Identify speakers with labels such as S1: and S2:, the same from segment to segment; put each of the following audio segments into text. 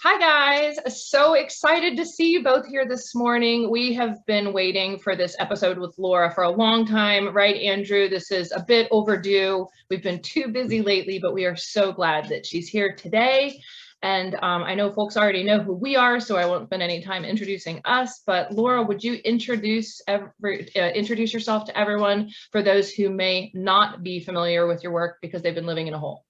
S1: Hi guys, so excited to see you both here this morning. We have been waiting for this episode with Laura for a long time, right, Andrew? This is a bit overdue. We've been too busy lately, but we are so glad that she's here today. And I know folks already know who we are, so I won't spend any time introducing us. But Laura, would you introduce yourself to everyone for those who may not be familiar with your work because they've been living in a hole?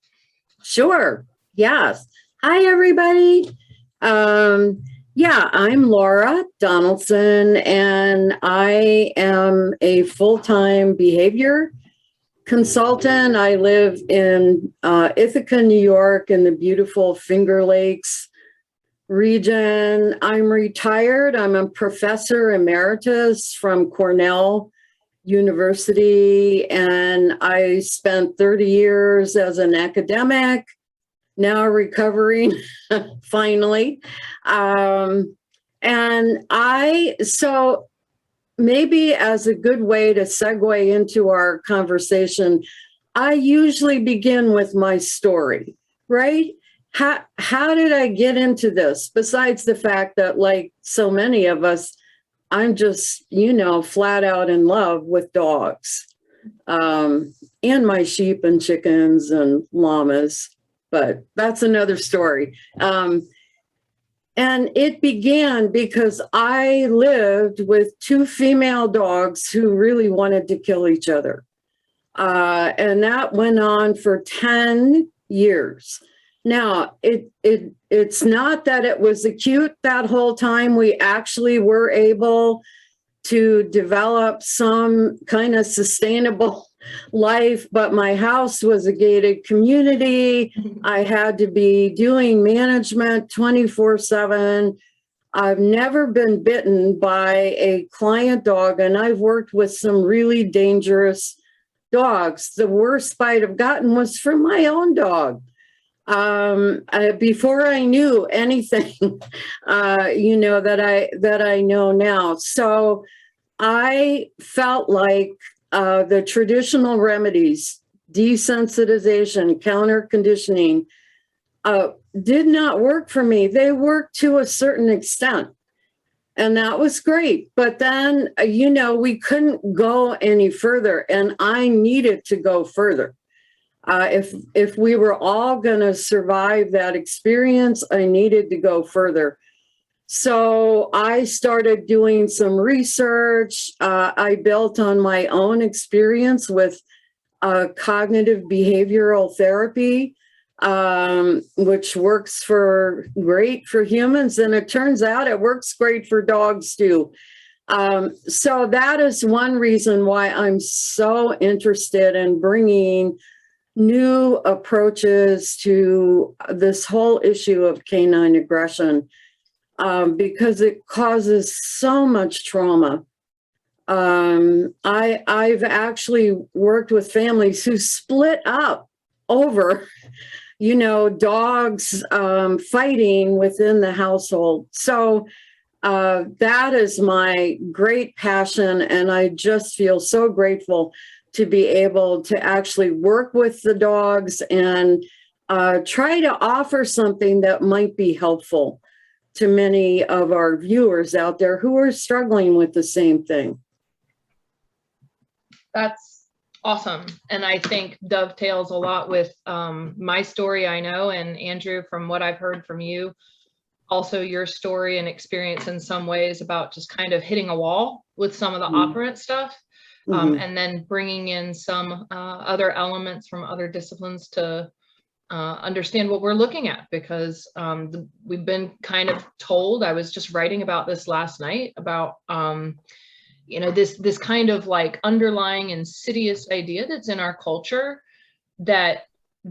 S2: Sure. Yes. Hi, everybody. I'm Laura Donaldson, and I am a full-time behavior consultant. I live in Ithaca, New York, in the beautiful Finger Lakes region. I'm retired. I'm a professor emeritus from Cornell University, and I spent 30 years as an academic, now recovering finally. So maybe as a good way to segue into our conversation, I usually begin with my story, right? How did I get into this? Besides the fact that, like so many of us, I'm just, flat out in love with dogs, and my sheep and chickens and llamas. But that's another story. And it began because I lived with two female dogs who really wanted to kill each other. And that went on for 10 years. Now, it's not that it was acute that whole time. We actually were able to develop some kind of sustainable life, but my house was a gated community. I had to be doing management 24/7. I've never been bitten by a client dog, and I've worked with some really dangerous dogs. The worst bite I've gotten was from my own dog. Before I knew anything, that I know now. So I felt like the traditional remedies, desensitization, counter conditioning, did not work for me. They worked to a certain extent, and that was great. But then, we couldn't go any further, and I needed to go further. If we were all going to survive that experience, I needed to go further. So I started doing some research. I built on my own experience with cognitive behavioral therapy, which works great for humans. And it turns out it works great for dogs too. So that is one reason why I'm so interested in bringing new approaches to this whole issue of canine aggression, because it causes so much trauma. I've actually worked with families who split up over, dogs fighting within the household. So that is my great passion, and I just feel so grateful to be able to actually work with the dogs and try to offer something that might be helpful to many of our viewers out there who are struggling with the same thing.
S1: That's awesome. And I think dovetails a lot with my story, I know, and Andrew, from what I've heard from you, also your story and experience in some ways about just kind of hitting a wall with some of the operant stuff. And then bringing in some other elements from other disciplines to understand what we're looking at, because we've been kind of told, I was just writing about this last night, about this kind of like underlying insidious idea that's in our culture that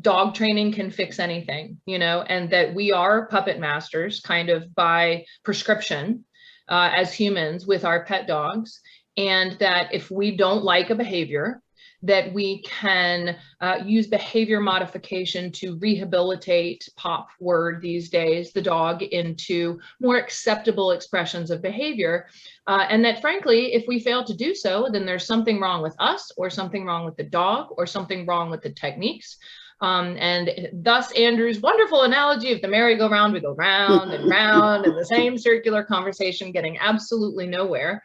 S1: dog training can fix anything, and that we are puppet masters kind of by prescription as humans with our pet dogs. And that if we don't like a behavior, that we can use behavior modification to rehabilitate, pop word these days, the dog into more acceptable expressions of behavior. And that frankly, if we fail to do so, then there's something wrong with us, or something wrong with the dog, or something wrong with the techniques. And thus Andrew's wonderful analogy of the merry-go-round, we go round and round in the same circular conversation, getting absolutely nowhere,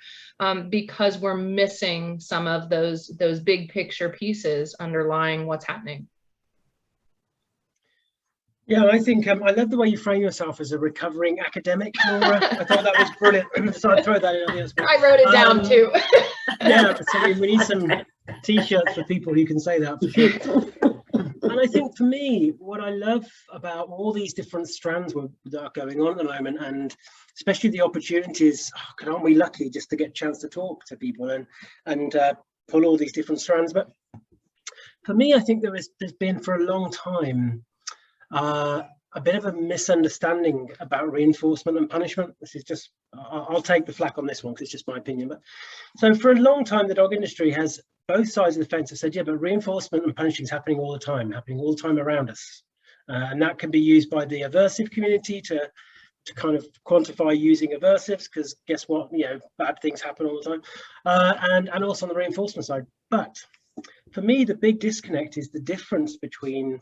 S1: because we're missing some of those big picture pieces underlying what's happening.
S3: Yeah, I think I love the way you frame yourself as a recovering academic, Laura. I thought that was brilliant. So I'd throw that in on the spot.
S1: I wrote it down too.
S3: Yeah, so we need some t-shirts for people who can say that for sure. And I think for me, what I love about all these different strands that are going on at the moment, and especially the opportunities, aren't we lucky just to get a chance to talk to people and pull all these different strands. But for me, I think there's been for a long time a bit of a misunderstanding about reinforcement and punishment. This is just, I'll take the flak on this one because it's just my opinion. But so for a long time, the dog industry has, both sides of the fence have said, yeah, but reinforcement and punishing is happening all the time around us. And that can be used by the aversive community to kind of quantify using aversives, because guess what, bad things happen all the time. And also on the reinforcement side. But for me, the big disconnect is the difference between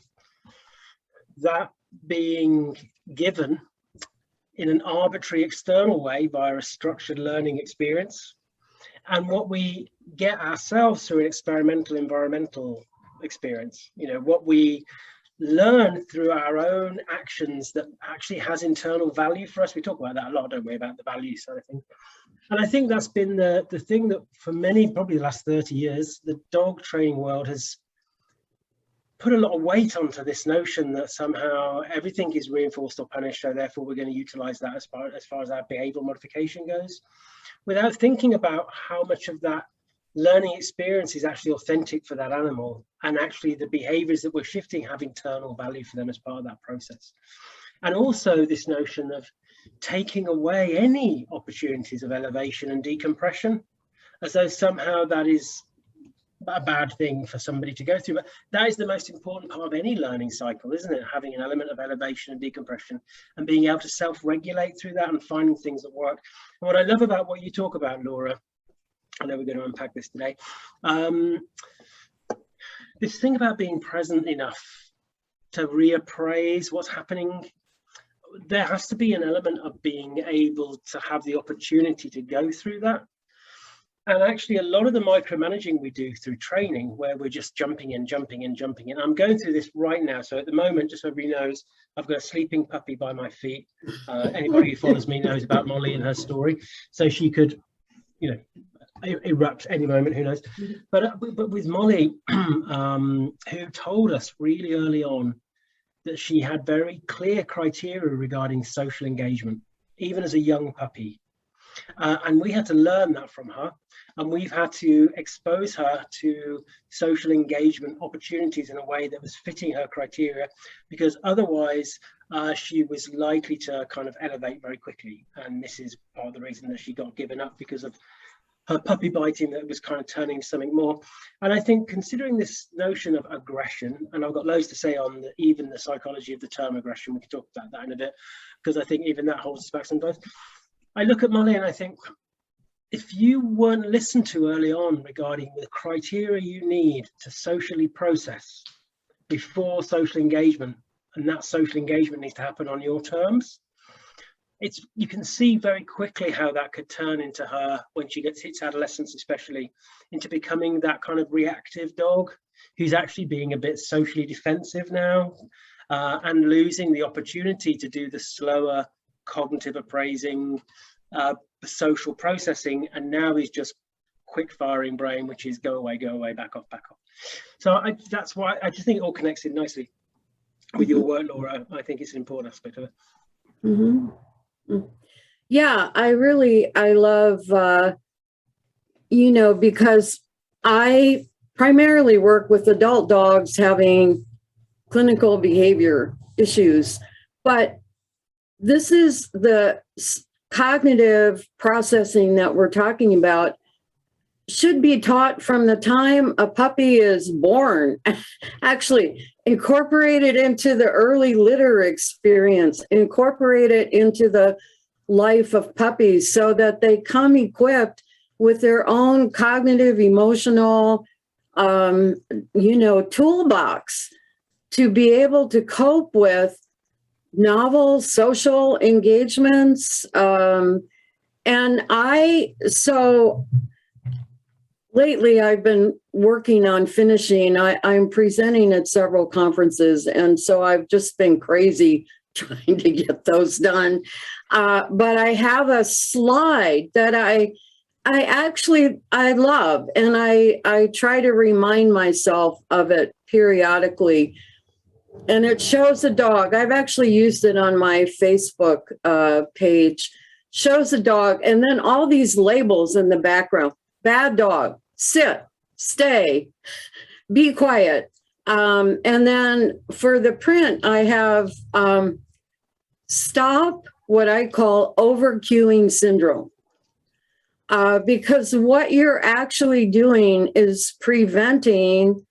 S3: that being given in an arbitrary external way via a structured learning experience, and what we get ourselves through an experimental environmental experience. What we learn through our own actions that actually has internal value for us. We talk about that a lot, don't we, about the value side of things. And I think that's been the thing that for many, probably the last 30 years, the dog training world has put a lot of weight onto this notion that somehow everything is reinforced or punished, so therefore we're going to utilize that as far as our behavioral modification goes, without thinking about how much of that learning experience is actually authentic for that animal, and actually the behaviors that we're shifting have internal value for them as part of that process. And also this notion of taking away any opportunities of elevation and decompression, as though somehow that is a bad thing for somebody to go through. But that is the most important part of any learning cycle, isn't it? Having an element of elevation and decompression and being able to self-regulate through that and finding things that work. And what I love about what you talk about, Laura, I know we're going to unpack this today, this thing about being present enough to reappraise what's happening. There has to be an element of being able to have the opportunity to go through that. And actually, a lot of the micromanaging we do through training, where we're just jumping in. I'm going through this right now. So at the moment, just so everybody knows, I've got a sleeping puppy by my feet. Anybody who follows me knows about Molly and her story. So she could, erupt any moment, who knows. But with Molly, who told us really early on that she had very clear criteria regarding social engagement, even as a young puppy. And we had to learn that from her, and we've had to expose her to social engagement opportunities in a way that was fitting her criteria, because otherwise she was likely to kind of elevate very quickly. And this is part of the reason that she got given up, because of her puppy biting that was kind of turning something more. And I think considering this notion of aggression, and I've got loads to say on even the psychology of the term aggression, we can talk about that in a bit, because I think even that holds us back sometimes. I look at Molly and I think, if you weren't listened to early on regarding the criteria you need to socially process before social engagement, and that social engagement needs to happen on your terms, you can see very quickly how that could turn into her, when she hits adolescence especially, into becoming that kind of reactive dog who's actually being a bit socially defensive now, and losing the opportunity to do the slower cognitive appraising, social processing, and now he's just quick firing brain, which is go away, back off. So that's why I just think it all connects in nicely with your work, Laura. I think it's an important aspect of it.
S2: Mm-hmm. Yeah, I love, because I primarily work with adult dogs having clinical behavior issues, but this is the cognitive processing that we're talking about should be taught from the time a puppy is born, actually incorporated into the early litter experience, incorporated into the life of puppies, so that they come equipped with their own cognitive, emotional, toolbox to be able to cope with novel social engagements. So lately I've been working on finishing. I'm presenting at several conferences, and so I've just been crazy trying to get those done. But I have a slide that I love, and I try to remind myself of it periodically. And it shows a dog. I've actually used it on my Facebook page. Shows a dog, and then all these labels in the background. Bad dog, sit, stay, be quiet. And then for the print, I have stop what I call overcuing syndrome. Because what you're actually doing is preventing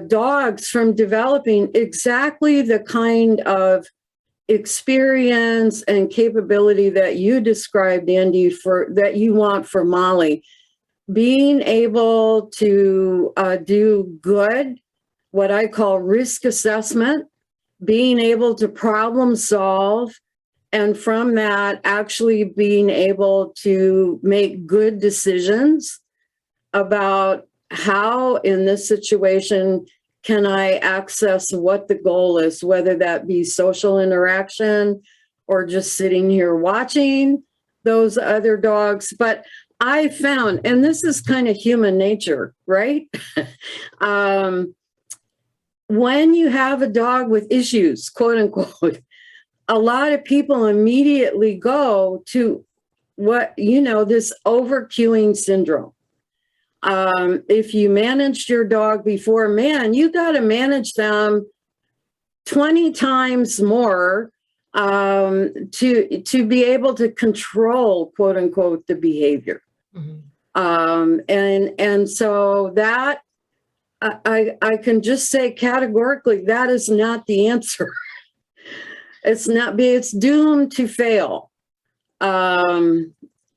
S2: dogs from developing exactly the kind of experience and capability that you described, Andy, that you want for Molly. Being able to do good, what I call risk assessment, being able to problem solve, and from that, actually being able to make good decisions about how, in this situation, can I access what the goal is, whether that be social interaction or just sitting here watching those other dogs. But I found, and this is kind of human nature, right? When you have a dog with issues, quote unquote, a lot of people immediately go to this overcuing syndrome. If you managed your dog before, man, you got to manage them 20 times more to be able to control, quote unquote, the behavior. Mm-hmm. And so that I can just say categorically, that is not the answer. It's doomed to fail. And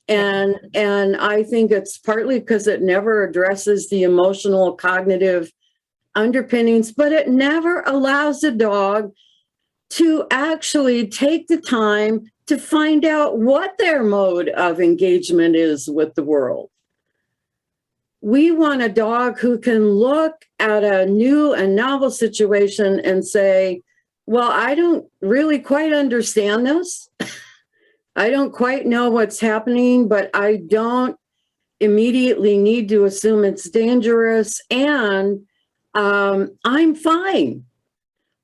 S2: I think it's partly because it never addresses the emotional, cognitive underpinnings, but it never allows the dog to actually take the time to find out what their mode of engagement is with the world. We want a dog who can look at a new and novel situation and say, well, I don't really quite understand this. I don't quite know what's happening, but I don't immediately need to assume it's dangerous. And I'm fine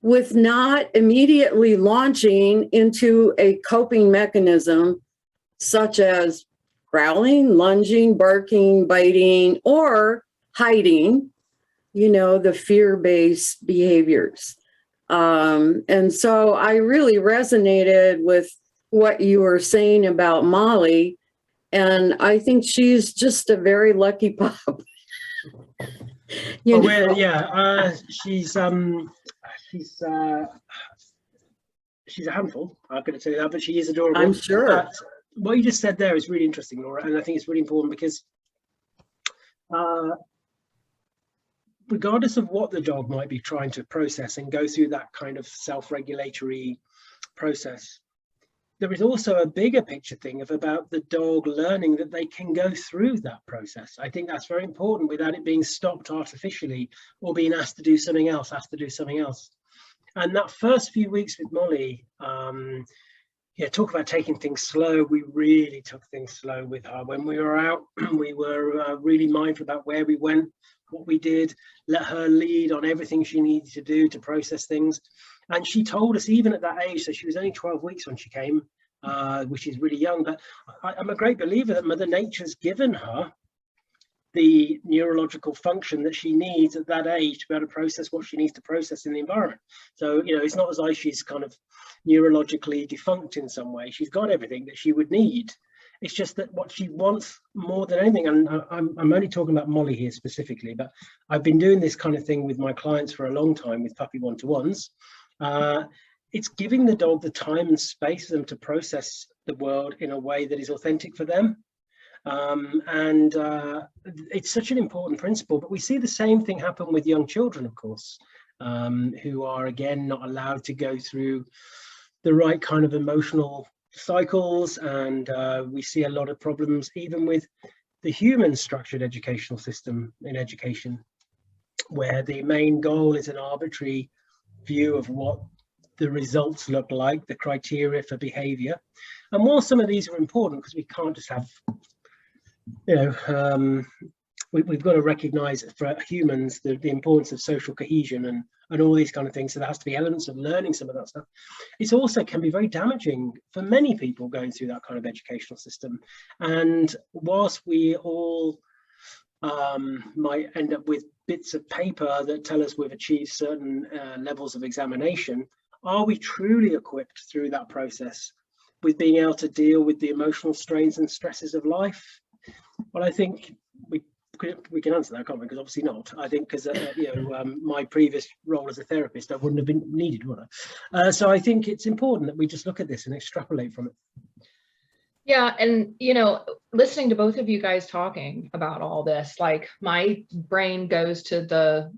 S2: with not immediately launching into a coping mechanism such as growling, lunging, barking, biting, or hiding, the fear-based behaviors. And so I really resonated with what you were saying about Molly, and I think she's just a very lucky pup.
S3: She's a handful. I'm going to tell you that, but she is adorable.
S2: I'm sure.
S3: What you just said there is really interesting, Laura, and I think it's really important because regardless of what the dog might be trying to process and go through that kind of self-regulatory process, there is also a bigger picture thing about the dog learning that they can go through that process. I think that's very important without it being stopped artificially or being asked to do something else, And that first few weeks with Molly, talk about taking things slow. We really took things slow with her. When we were out, we were really mindful about where we went, what we did, let her lead on everything she needed to do to process things. And she told us, even at that age, so she was only 12 weeks when she came, which is really young, but I'm a great believer that Mother Nature's given her the neurological function that she needs at that age to be able to process what she needs to process in the environment. So, it's not as though she's kind of neurologically defunct in some way. She's got everything that she would need. It's just that what she wants more than anything, and I'm only talking about Molly here specifically, but I've been doing this kind of thing with my clients for a long time with puppy one-to-ones. It's giving the dog the time and space for them to process the world in a way that is authentic for them. It's such an important principle, but we see the same thing happen with young children, of course. who are, again, not allowed to go through the right kind of emotional cycles. And we see a lot of problems even with the human structured educational system in education, where the main goal is an arbitrary view of what the results look like, the criteria for behavior. And while some of these are important, because we can't just have, we've got to recognize for humans the importance of social cohesion and all these kind of things. So there has to be elements of learning some of that stuff. It also can be very damaging for many people going through that kind of educational system. And whilst we all might end up with bits of paper that tell us we've achieved certain levels of examination, are we truly equipped through that process with being able to deal with the emotional strains and stresses of life? Well, I think we can answer that, can't we? Because obviously not. I think because my previous role as a therapist, I wouldn't have been needed, would I? So I think it's important that we just look at this and extrapolate from it.
S1: Yeah, and listening to both of you guys talking about all this, like my brain goes to the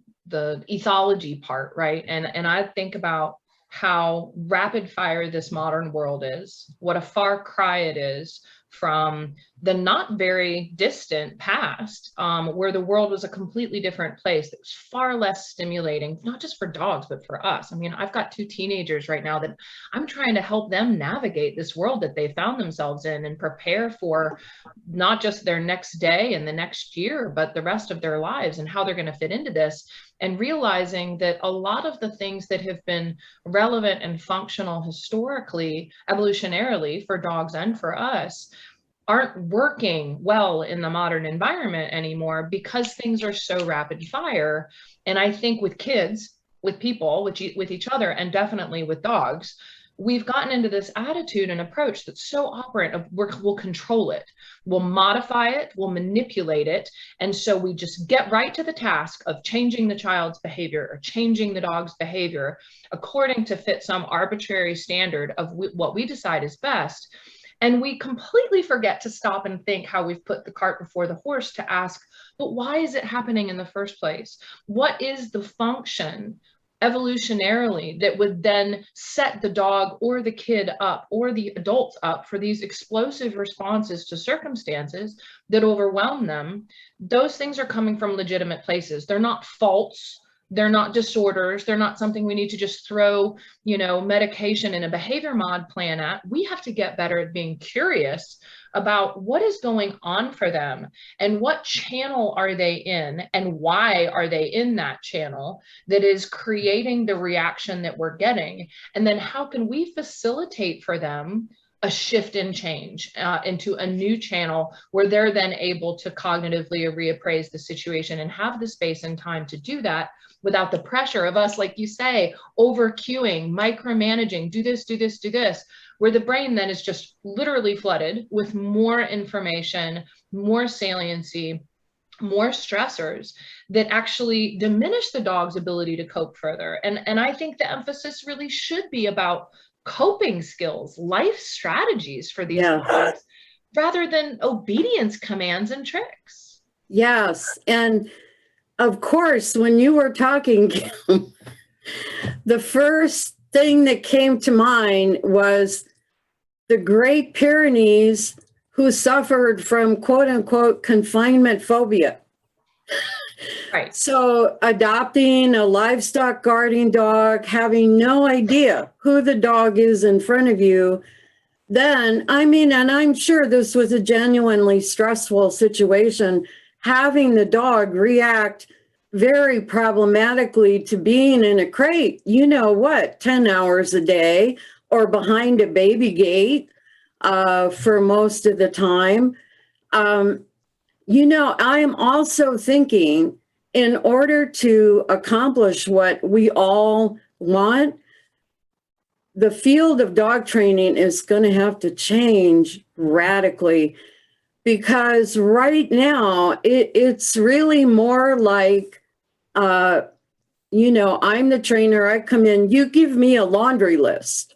S1: ethology part, right? And I think about how rapid fire this modern world is, what a far cry it is from the not very distant past, where the world was a completely different place that was far less stimulating, not just for dogs, but for us. I mean, I've got 2 teenagers right now that I'm trying to help them navigate this world that they found themselves in and prepare for not just their next day and the next year, but the rest of their lives and how they're going to fit into this. And realizing that a lot of the things that have been relevant and functional historically, evolutionarily for dogs and for us, aren't working well in the modern environment anymore because things are so rapid fire. And I think with kids, with people, with each other, and definitely with dogs, we've gotten into this attitude and approach that's so operant of we'll control it, we'll modify it, we'll manipulate it. And so we just get right to the task of changing the child's behavior or changing the dog's behavior according to fit some arbitrary standard of what we decide is best. And we completely forget to stop and think how we've put the cart before the horse to ask, but why is it happening in the first place? What is the function evolutionarily that would then set the dog or the kid up or the adults up for these explosive responses to circumstances that overwhelm them? Those things are coming from legitimate places. They're not faults. They're not disorders. They're not something we need to just throw, medication in a behavior mod plan at. We have to get better at being curious about what is going on for them and what channel are they in and why are they in that channel that is creating the reaction that we're getting. And then how can we facilitate for them a shift in change into a new channel where they're then able to cognitively reappraise the situation and have the space and time to do that without the pressure of us, like you say, over cueing, micromanaging, do this, do this, do this, where the brain then is just literally flooded with more information, more saliency, more stressors that actually diminish the dog's ability to cope further. And I think the emphasis really should be about coping skills, life strategies for these dogs, rather than obedience commands and tricks.
S2: Yes. And of course, when you were talking, Kim, the first thing that came to mind was the Great Pyrenees who suffered from quote unquote confinement phobia.
S1: Right.
S2: So adopting a livestock guarding dog, having no idea who the dog is in front of you, then, and I'm sure this was a genuinely stressful situation, having the dog react very problematically to being in a crate, 10 hours a day or behind a baby gate for most of the time. I am also thinking, in order to accomplish what we all want, the field of dog training is going to have to change radically, because right now it's really more like, I'm the trainer, I come in, you give me a laundry list,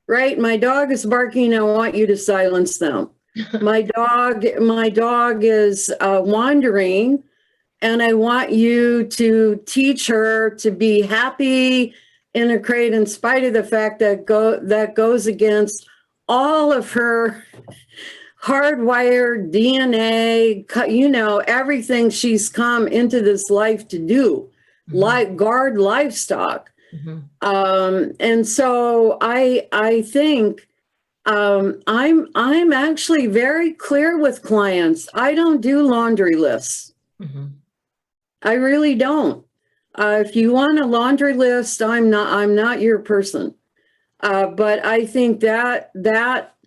S2: right? My dog is barking, I want you to silence them. My dog is wandering, and I want you to teach her to be happy in a crate in spite of the fact that goes against all of her hardwired DNA, everything she's come into this life to do, like guard livestock. And so I think I'm actually very clear with clients. I don't do laundry lists. I really don't. If you want a laundry list, I'm not your person. But I think that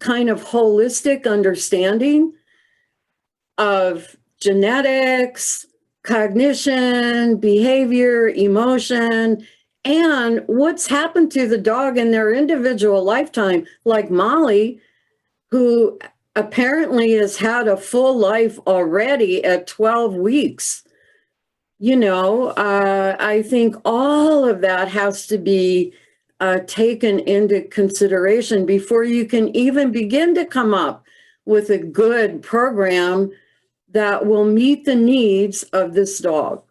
S2: kind of holistic understanding of genetics, cognition, behavior, emotion, and what's happened to the dog in their individual lifetime, like Molly, who apparently has had a full life already at 12 weeks. I think all of that has to be taken into consideration before you can even begin to come up with a good program that will meet the needs of this dog.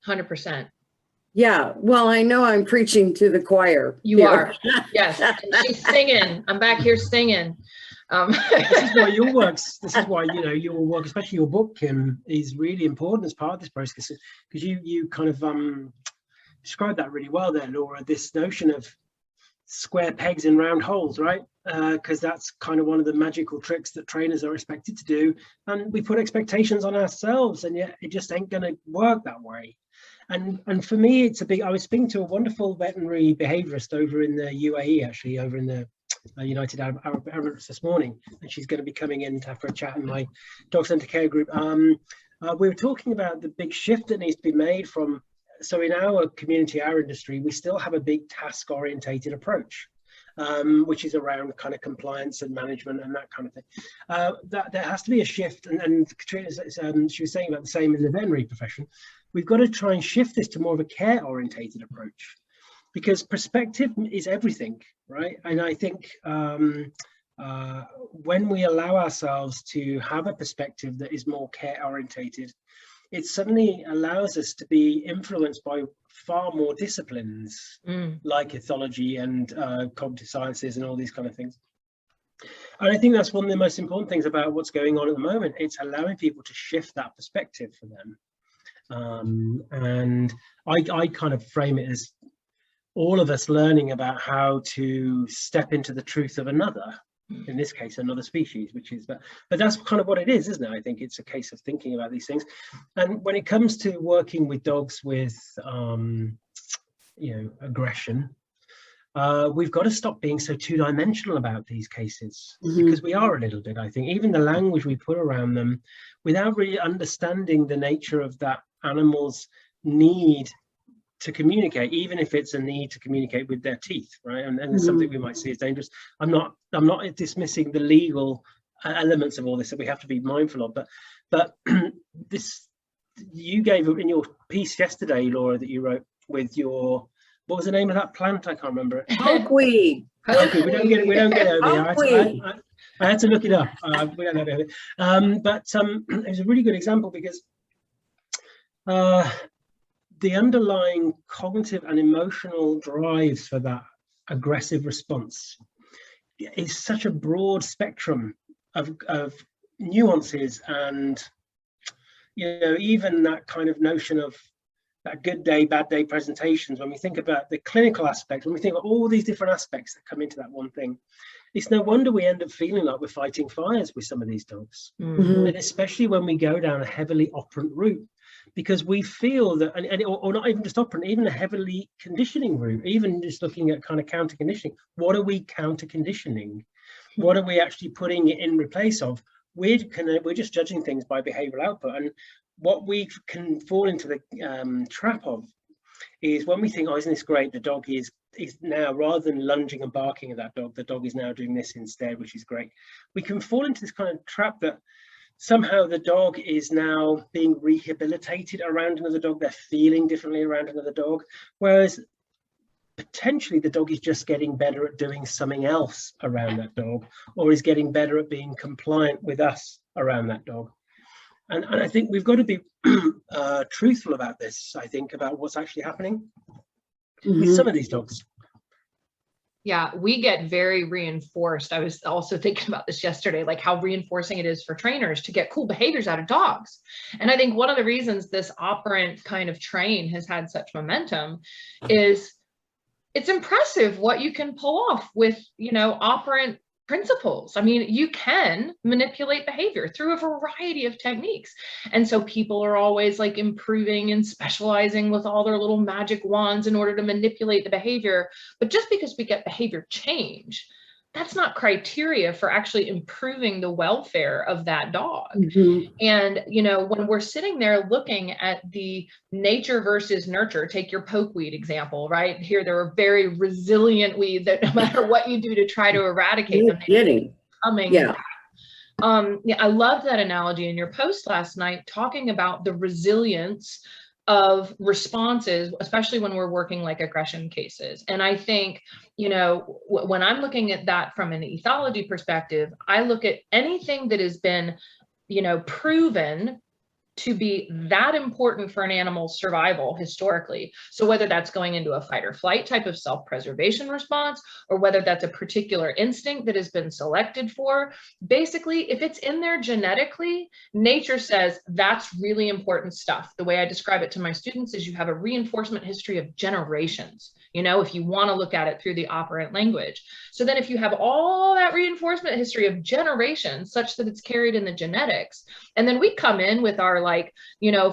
S1: 100%.
S2: Yeah, well, I know I'm preaching to the choir.
S1: You are, yes. And she's singing. I'm back here singing.
S3: This is why your works. This is why your work, especially your book, Kim, is really important as part of this process, because you kind of described that really well there, Laura. This notion of square pegs in round holes, right? Because that's kind of one of the magical tricks that trainers are expected to do, and we put expectations on ourselves, and yet it just ain't going to work that way. And for me, it's a big. I was speaking to a wonderful veterinary behaviorist over in the UAE, actually, over in the United Arab Emirates this morning, and she's going to be coming in to have a chat in my dog centre care group. We were talking about the big shift that needs to be made from. So in our community, our industry, we still have a big task-orientated approach, which is around kind of compliance and management and that kind of thing. That there has to be a shift, and Katrina, she was saying about the same in the veterinary profession. We've got to try and shift this to more of a care-orientated approach, because perspective is everything, right? And I think when we allow ourselves to have a perspective that is more care-orientated, it suddenly allows us to be influenced by far more disciplines like ethology and cognitive sciences and all these kind of things. And I think that's one of the most important things about what's going on at the moment. It's allowing people to shift that perspective for them. And I kind of frame it as all of us learning about how to step into the truth of another, in this case another species, which is but that's kind of what it is, isn't it? I think it's a case of thinking about these things. And when it comes to working with dogs with aggression, we've got to stop being so two-dimensional about these cases, because we are a little bit. I think even the language we put around them, without really understanding the nature of that animal's need to communicate, even if it's a need to communicate with their teeth, right? And it's something we might see as dangerous. I'm not dismissing the legal elements of all this that we have to be mindful of, but this, you gave in your piece yesterday, Laura, that you wrote with your, what was the name of that plant? I can't remember it.
S2: Pokeweed.
S3: Okay, we don't get it over here. I had to look it up. We don't know about it. But it was a really good example, because the underlying cognitive and emotional drives for that aggressive response is such a broad spectrum of nuances, and even that kind of notion of that good day, bad day presentations. When we think about the clinical aspects, when we think of all these different aspects that come into that one thing, it's no wonder we end up feeling like we're fighting fires with some of these dogs, and especially when we go down a heavily operant route. Because we feel that, or not even just operant, even a heavily conditioning route, even just looking at kind of counter conditioning. What are we counter conditioning? What are we actually putting it in replace of? We're just judging things by behavioral output. And what we can fall into the trap of is when we think, oh, isn't this great? The dog is now, rather than lunging and barking at that dog, the dog is now doing this instead, which is great. We can fall into this kind of trap that somehow the dog is now being rehabilitated around another dog. They're feeling differently around another dog, whereas potentially the dog is just getting better at doing something else around that dog, or is getting better at being compliant with us around that dog. And I think we've got to be truthful about this, I think, about what's actually happening with some of these dogs.
S1: Yeah, we get very reinforced. I was also thinking about this yesterday, like how reinforcing it is for trainers to get cool behaviors out of dogs. And I think one of the reasons this operant kind of train has had such momentum is it's impressive what you can pull off with, operant principles. I mean, you can manipulate behavior through a variety of techniques. And so people are always like improving and specializing with all their little magic wands in order to manipulate the behavior. But just because we get behavior change, that's not criteria for actually improving the welfare of that dog. And, when we're sitting there looking at the nature versus nurture, take your pokeweed example, right? Here, there are very resilient weeds that no matter what you do to try to eradicate them, they're coming back. I love that analogy in your post last night, talking about the resilience of responses, especially when we're working like aggression cases. And I think, when I'm looking at that from an ethology perspective, I look at anything that has been, proven to be that important for an animal's survival historically. So whether that's going into a fight or flight type of self-preservation response, or whether that's a particular instinct that has been selected for, basically, if it's in there genetically, nature says that's really important stuff. The way I describe it to my students is you have a reinforcement history of generations, if you want to look at it through the operant language. So then if you have all that reinforcement history of generations such that it's carried in the genetics, and then we come in with our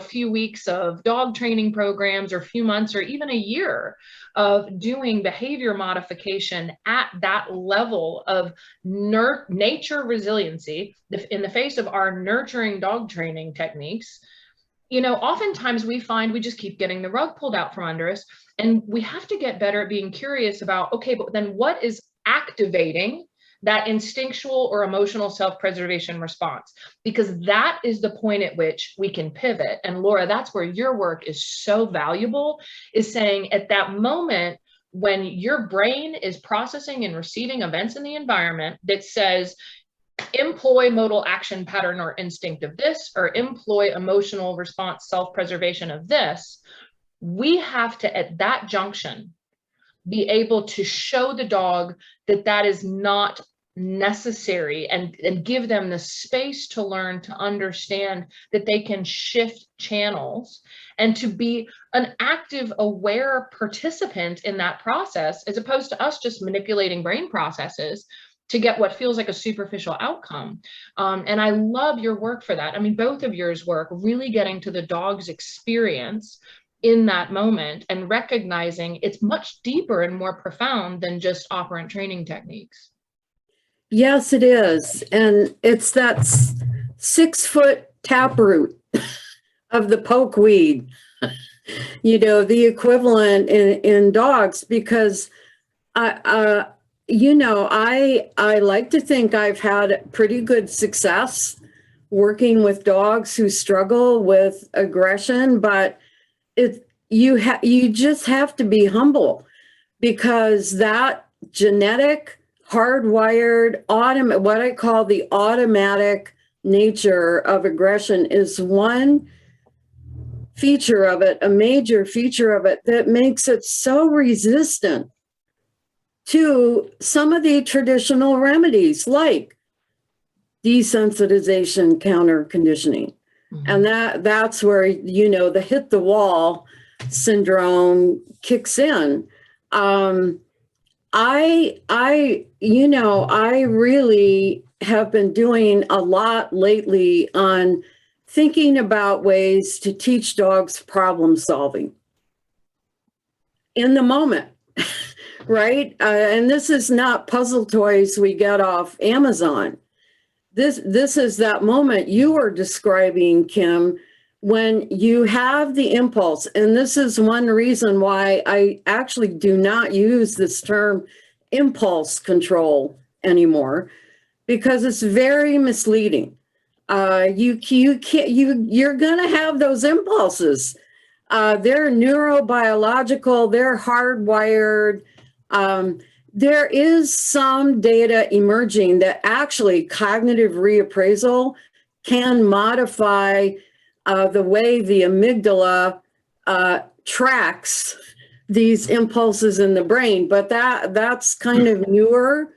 S1: few weeks of dog training programs, or few months, or even a year of doing behavior modification at that level of nature resiliency in the face of our nurturing dog training techniques, oftentimes we find we just keep getting the rug pulled out from under us. And we have to get better at being curious about, okay, but then what is activating that instinctual or emotional self-preservation response? Because that is the point at which we can pivot. And Laura, that's where your work is so valuable, is saying at that moment when your brain is processing and receiving events in the environment that says, employ modal action pattern or instinct of this, or employ emotional response self-preservation of this, we have to, at that junction, be able to show the dog that that is not necessary, and give them the space to learn to understand that they can shift channels and to be an active, aware participant in that process, as opposed to us just manipulating brain processes to get what feels like a superficial outcome. And I love your work for that. I mean, both of yours work really getting to the dog's experience in that moment and recognizing it's much deeper and more profound than just operant training techniques.
S2: Yes, it is. And it's that 6-foot taproot of the pokeweed, the equivalent in dogs, because I like to think I've had pretty good success working with dogs who struggle with aggression, but you just have to be humble, because that genetic, hardwired, what I call the automatic nature of aggression is one feature of it, a major feature of it, that makes it so resistant to some of the traditional remedies like desensitization, counter conditioning. And that's where, the hit the wall syndrome kicks in. I really have been doing a lot lately on thinking about ways to teach dogs problem solving in the moment, right? And this is not puzzle toys we get off Amazon. This is that moment you were describing, Kim, when you have the impulse. And this is one reason why I actually do not use this term impulse control anymore, because it's very misleading. You're gonna have those impulses. They're neurobiological, they're hardwired. There is some data emerging that actually cognitive reappraisal can modify the way the amygdala tracks these impulses in the brain. But that's kind of newer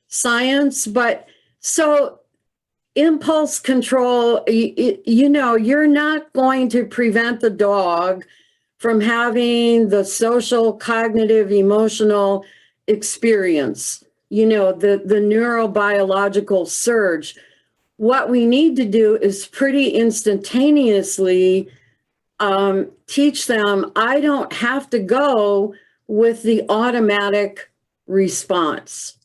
S2: science. But so impulse control, you know, you're not going to prevent the dog from having the social, cognitive, emotional experience, you know, the neurobiological surge. What we need to do is pretty instantaneously teach them, I don't have to go with the automatic response.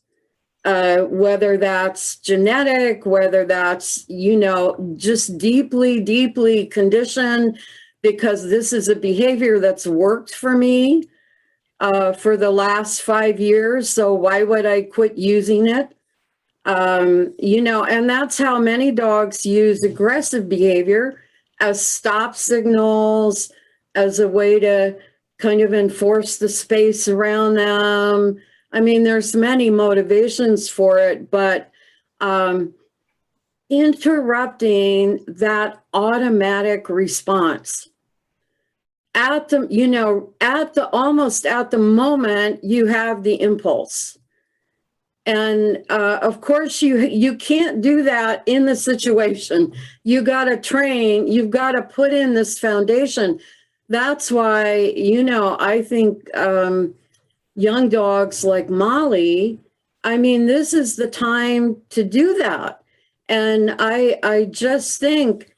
S2: Whether that's genetic, whether that's, you know, just deeply, deeply conditioned, because this is a behavior that's worked for me for the last 5 years. So why would I quit using it? You know, and that's how many dogs use aggressive behavior as stop signals, as a way to kind of enforce the space around them. I mean, there's many motivations for it, but interrupting that automatic response at the, you know, at the almost at the moment you have the impulse. And of course, you can't do that in the situation. You got to train, you've got to put in this foundation. That's why, you know, I think young dogs like Molly, I mean, this is the time to do that. And I just think,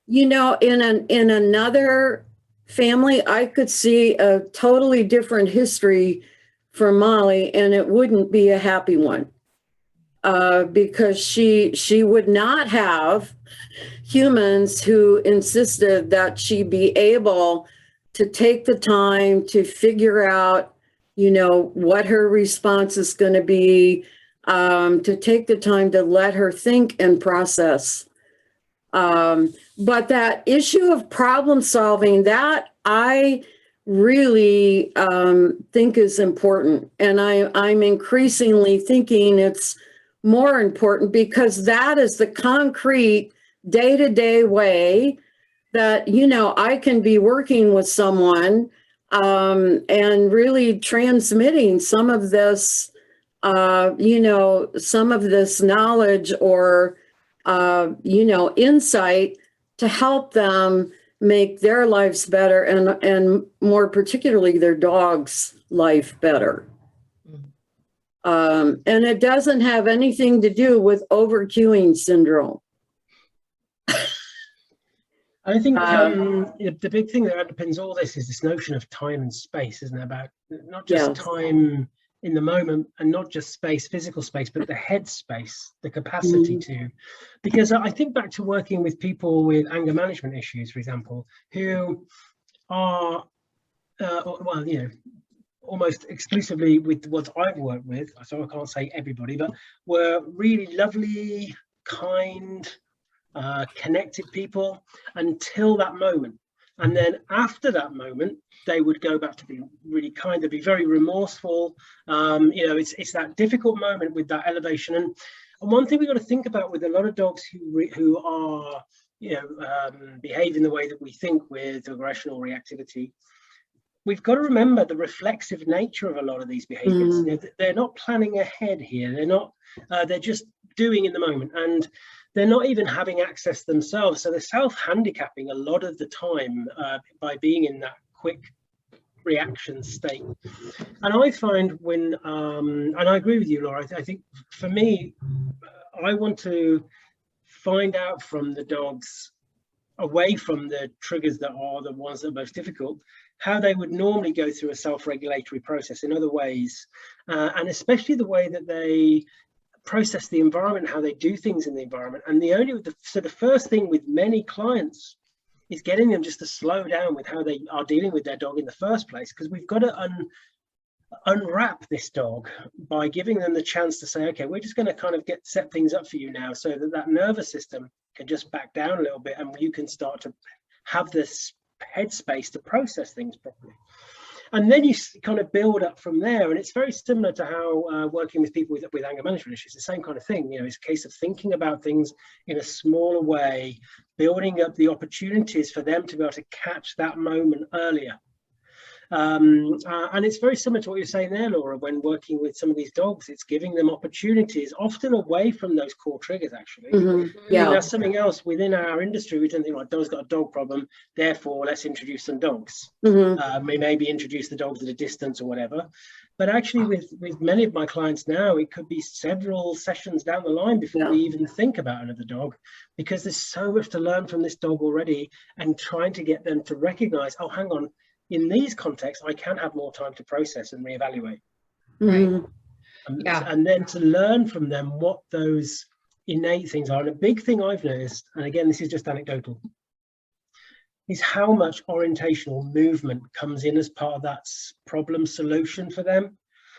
S2: you know, in another family, I could see a totally different history for Molly, and it wouldn't be a happy one, because she would not have humans who insisted that she be able to take the time to figure out, you know, what her response is going to be, to take the time to let her think and process. But that issue of problem solving, that I really think is important. And I'm increasingly thinking it's more important, because that is the concrete day-to-day way that, you know, I can be working with someone and really transmitting some of this, you know, some of this knowledge or, you know, insight to help them make their lives better, and more particularly their dog's life better. And it doesn't have anything to do with over-cueing syndrome.
S3: I think the big thing that underpins all this is this notion of time and space, isn't it? About not just time in the moment, and not just space, physical space, but the head space, the capacity to. Because I think back to working with people with anger management issues, for example, who are, well, you know, almost exclusively with what I've worked with, so I can't say everybody, but were really lovely, kind, connected people until that moment. And then after that moment, they would go back to being really kind, they'd be very remorseful. You know, it's that difficult moment with that elevation. And one thing we've got to think about with a lot of dogs who are, you know, behave in the way that we think with aggression or reactivity, we've got to remember the reflexive nature of a lot of these behaviors. You know, they're not planning ahead here. They're not, they're just doing in the moment. And they're not even having access themselves. So they're self-handicapping a lot of the time by being in that quick reaction state. And I find when, and I agree with you, Laura, I think for me, I want to find out from the dogs, away from the triggers that are the ones that are most difficult, how they would normally go through a self-regulatory process in other ways, and especially the way that they process the environment, how they do things in the environment. And so the first thing with many clients is getting them just to slow down with how they are dealing with their dog in the first place, because we've got to unwrap this dog by giving them the chance to say, okay, we're just going to kind of set things up for you now, so that nervous system can just back down a little bit, and you can start to have this headspace to process things properly. And then you kind of build up from there. And it's very similar to how working with people with anger management issues, the same kind of thing. You know, it's a case of thinking about things in a smaller way, building up the opportunities for them to be able to catch that moment earlier. And it's very similar to what you're saying there, Laura, when working with some of these dogs. It's giving them opportunities, often away from those core triggers, actually.
S2: Yeah.
S3: That's something else within our industry. We don't think, like, dog's got a dog problem, therefore let's introduce some dogs. We maybe introduce the dogs at a distance or whatever. But actually with many of my clients now, it could be several sessions down the line before we even think about another dog, because there's so much to learn from this dog already, and trying to get them to recognize, oh, hang on, in these contexts, I can have more time to process and reevaluate.
S1: Right.
S3: And then to learn from them what those innate things are. And a big thing I've noticed, and again, this is just anecdotal, is how much orientational movement comes in as part of that problem solution for them.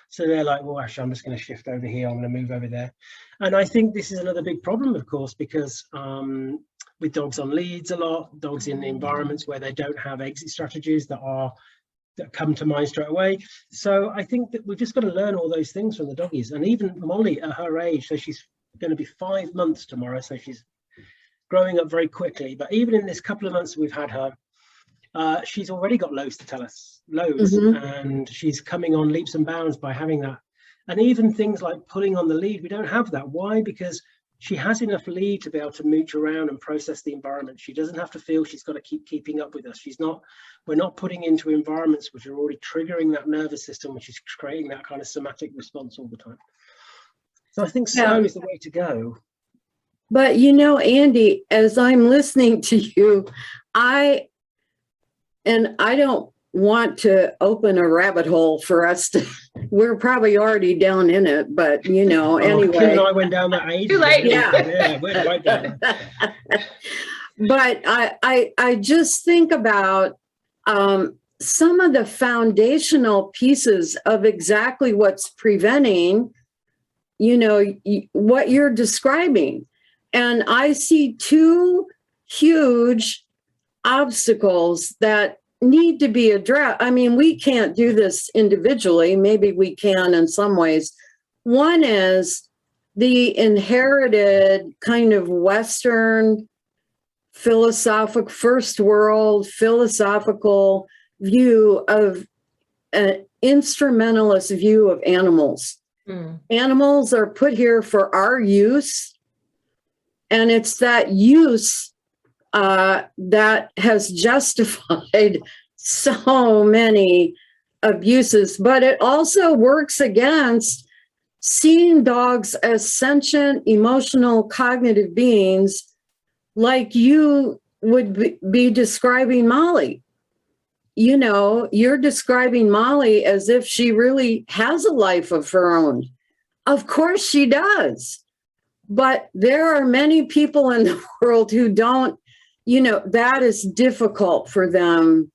S3: So they're like, well, actually, I'm just going to shift over here. I'm going to move over there. And I think this is another big problem, of course, because with dogs on leads a lot, dogs in environments where they don't have exit strategies that come to mind straight away. So I think that we've just got to learn all those things from the doggies. And even Molly at her age, so she's going to be 5 months tomorrow, so she's growing up very quickly. But even in this couple of months that we've had her, she's already got loads to tell us, loads. And she's coming on leaps and bounds by having that. And even things like pulling on the lead, we don't have that. Why? Because she has enough lead to be able to mooch around and process the environment. She doesn't have to feel she's got to keep keeping up with us. We're not putting into environments which are already triggering that nervous system, which is creating that kind of somatic response all the time. So I think slow is the way to go.
S2: But you know, Andy, as I'm listening to you, I don't want to open a rabbit hole for us to, we're probably already down in it, but you know, anyway.
S3: Kim and I went down that age.
S1: Too late.
S3: Yeah, we're right down.
S2: But I just think about some of the foundational pieces of exactly what's preventing, you know, what you're describing. And I see two huge obstacles that need to be addressed. I mean, we can't do this individually. Maybe we can in some ways. One is the inherited kind of Western philosophical, first world philosophical view of an instrumentalist view of animals. Animals are put here for our use, and it's that use that has justified so many abuses, but it also works against seeing dogs as sentient, emotional, cognitive beings, like you would be describing Molly. You know, you're describing Molly as if she really has a life of her own. Of course she does. But there are many people in the world who don't, you know, that is difficult for them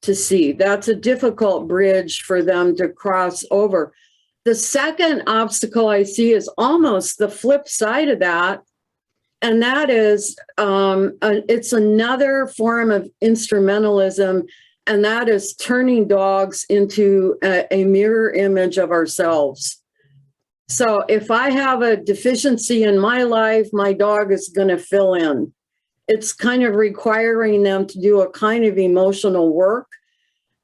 S2: to see. That's a difficult bridge for them to cross over. The second obstacle I see is almost the flip side of that. And that is, it's another form of instrumentalism, and that is turning dogs into a mirror image of ourselves. So if I have a deficiency in my life, my dog is going to fill in. It's kind of requiring them to do a kind of emotional work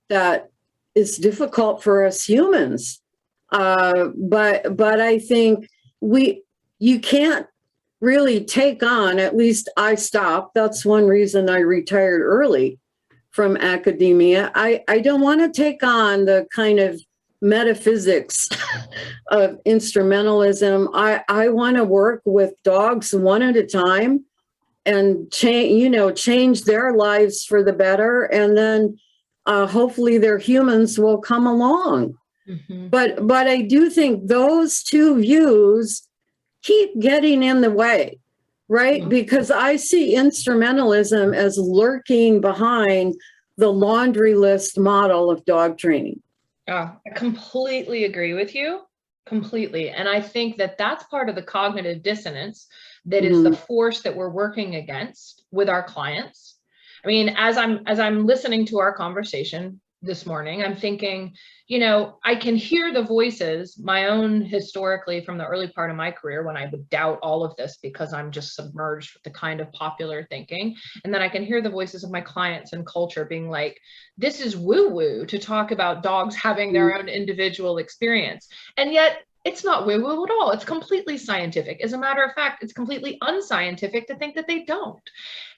S2: that is difficult for us humans. But I think you can't really take on, at least I stopped. That's one reason I retired early from academia. I don't want to take on the kind of metaphysics of instrumentalism. I want to work with dogs one at a time and change their lives for the better, and then hopefully their humans will come along. But I do think those two views keep getting in the way, right? Because I see instrumentalism as lurking behind the laundry list model of dog training.
S1: I completely agree with you, completely. And I think that that's part of the cognitive dissonance that is the force that we're working against with our clients. I mean, as I'm listening to our conversation, this morning, I'm thinking, you know, I can hear the voices, my own historically from the early part of my career when I would doubt all of this because I'm just submerged with the kind of popular thinking. And then I can hear the voices of my clients and culture being like, this is woo-woo to talk about dogs having their own individual experience. And yet it's not woo-woo at all. It's completely scientific. As a matter of fact, it's completely unscientific to think that they don't.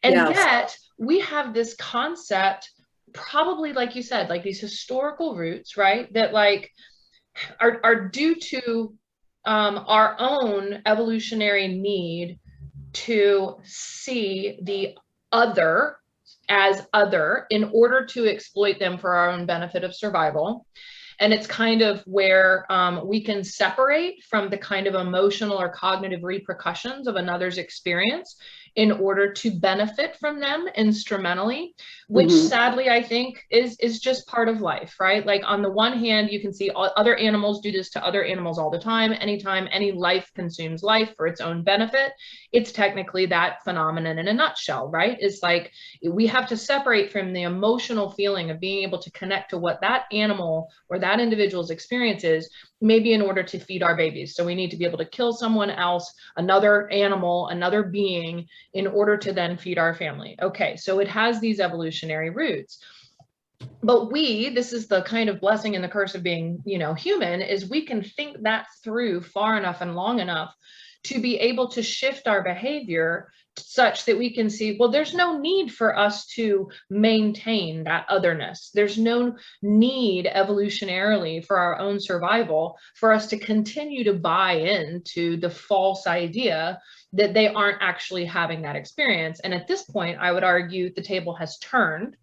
S1: And yet we have this concept, probably like you said, like these historical roots, right? That like are due to our own evolutionary need to see the other as other in order to exploit them for our own benefit of survival. And it's kind of where we can separate from the kind of emotional or cognitive repercussions of another's experience in order to benefit from them instrumentally, which sadly I think is just part of life, right? Like on the one hand, you can see other animals do this to other animals all the time. Anytime any life consumes life for its own benefit, it's technically that phenomenon in a nutshell, right? It's like we have to separate from the emotional feeling of being able to connect to what that animal or that individual's experience is, maybe in order to feed our babies. So we need to be able to kill someone else, another animal, another being, in order to then feed our family. Okay, so it has these evolutionary roots. But this is the kind of blessing and the curse of being, you know, human, is we can think that through far enough and long enough to be able to shift our behavior such that we can see, well, there's no need for us to maintain that otherness. There's no need evolutionarily for our own survival for us to continue to buy into the false idea that they aren't actually having that experience. And at this point, I would argue the table has turned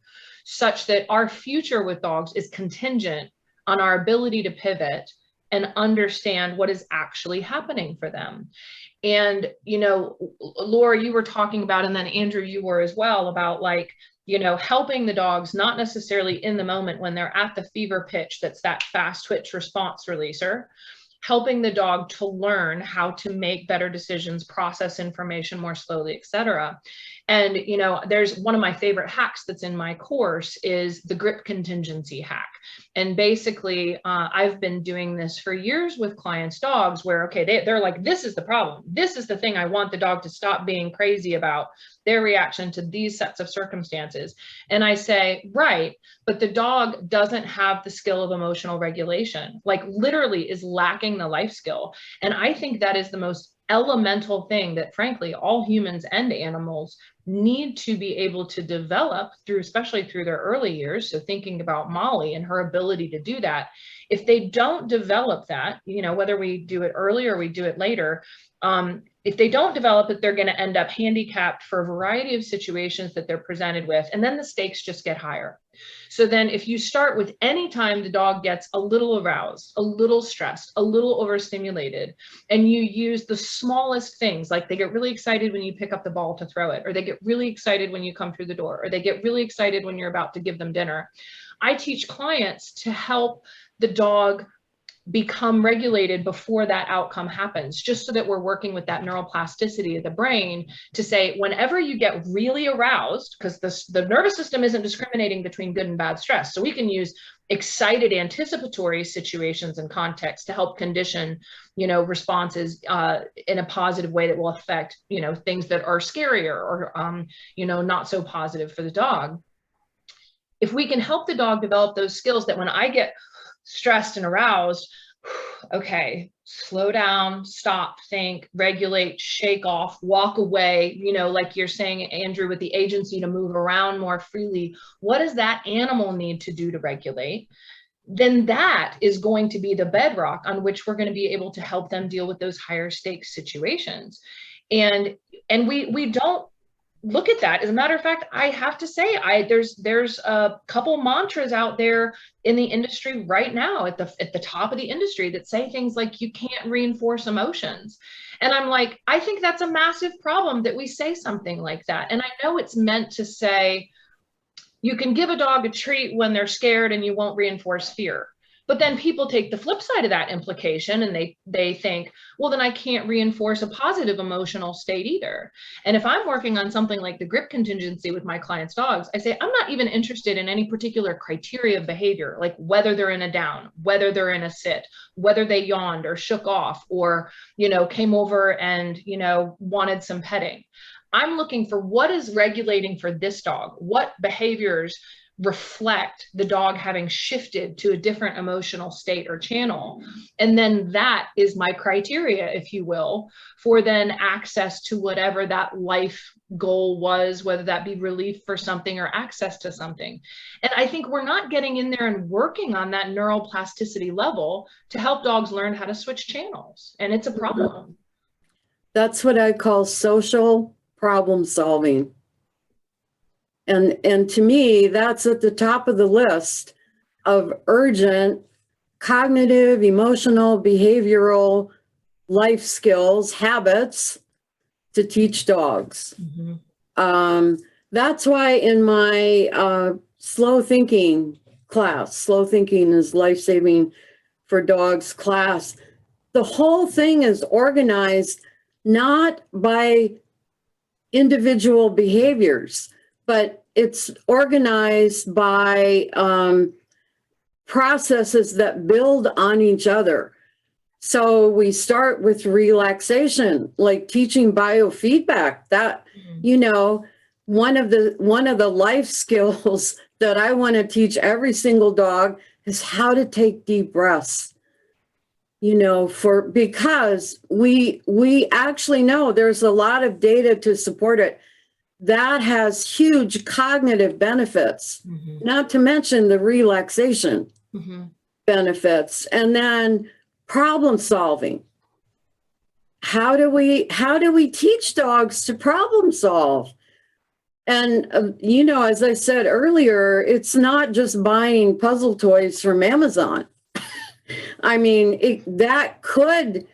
S1: such that our future with dogs is contingent on our ability to pivot and understand what is actually happening for them. And, you know, Laura, you were talking about, and then Andrew, you were as well, about like, you know, helping the dogs, not necessarily in the moment when they're at the fever pitch, that's that fast twitch response releaser, helping the dog to learn how to make better decisions, process information more slowly, et cetera. And, you know, there's one of my favorite hacks that's in my course is the grip contingency hack. And basically, I've been doing this for years with clients' dogs where, okay, they're like, this is the problem. This is the thing I want the dog to stop being crazy about, their reaction to these sets of circumstances. And I say, right, but the dog doesn't have the skill of emotional regulation, like literally is lacking the life skill. And I think that is the most elemental thing that frankly, all humans and animals need to be able to develop through, especially through their early years. So thinking about Molly and her ability to do that, if they don't develop that, you know, whether we do it early or we do it later, if they don't develop it, they're going to end up handicapped for a variety of situations that they're presented with. And then the stakes just get higher. So then if you start with any time the dog gets a little aroused, a little stressed, a little overstimulated, and you use the smallest things, like they get really excited when you pick up the ball to throw it, or they get really excited when you come through the door, or they get really excited when you're about to give them dinner. I teach clients to help the dog become regulated before that outcome happens, just so that we're working with that neuroplasticity of the brain to say, whenever you get really aroused, because the nervous system isn't discriminating between good and bad stress. So we can use excited anticipatory situations and contexts to help condition, you know, responses in a positive way that will affect, you know, things that are scarier or, you know, not so positive for the dog. If we can help the dog develop those skills that when I get stressed and aroused, okay, slow down, stop, think, regulate, shake off, walk away, you know, like you're saying, Andrew, with the agency to move around more freely. What does that animal need to do to regulate? Then that is going to be the bedrock on which we're going to be able to help them deal with those higher stakes situations. And we don't look at that. As a matter of fact, I have to say, there's a couple mantras out there in the industry right now at the top of the industry that say things like, you can't reinforce emotions. And I'm like, I think that's a massive problem that we say something like that. And I know it's meant to say, you can give a dog a treat when they're scared and you won't reinforce fear. But then people take the flip side of that implication and they think, well, then I can't reinforce a positive emotional state either. And if I'm working on something like the grip contingency with my clients' dogs, I say, I'm not even interested in any particular criteria of behavior, like whether they're in a down, whether they're in a sit, whether they yawned or shook off or, came over and, wanted some petting. I'm looking for what is regulating for this dog, what behaviors reflect the dog having shifted to a different emotional state or channel. And then that is my criteria, if you will, for then access to whatever that life goal was, whether that be relief for something or access to something. And I think we're not getting in there and working on that neuroplasticity level to help dogs learn how to switch channels. And it's a problem.
S2: That's what I call social problem solving. And to me, that's at the top of the list of urgent cognitive, emotional, behavioral life skills, habits to teach dogs. Mm-hmm. That's why in my slow thinking class, slow thinking is life-saving for dogs class, the whole thing is organized not by individual behaviors, but it's organized by processes that build on each other. So we start with relaxation, like teaching biofeedback. That, one of the life skills that I want to teach every single dog is how to take deep breaths. Because we actually know there's a lot of data to support it. That has huge cognitive benefits, mm-hmm. not to mention the relaxation mm-hmm. benefits, and then problem solving. How do we teach dogs to problem solve? And, as I said earlier, it's not just buying puzzle toys from Amazon. I mean, that could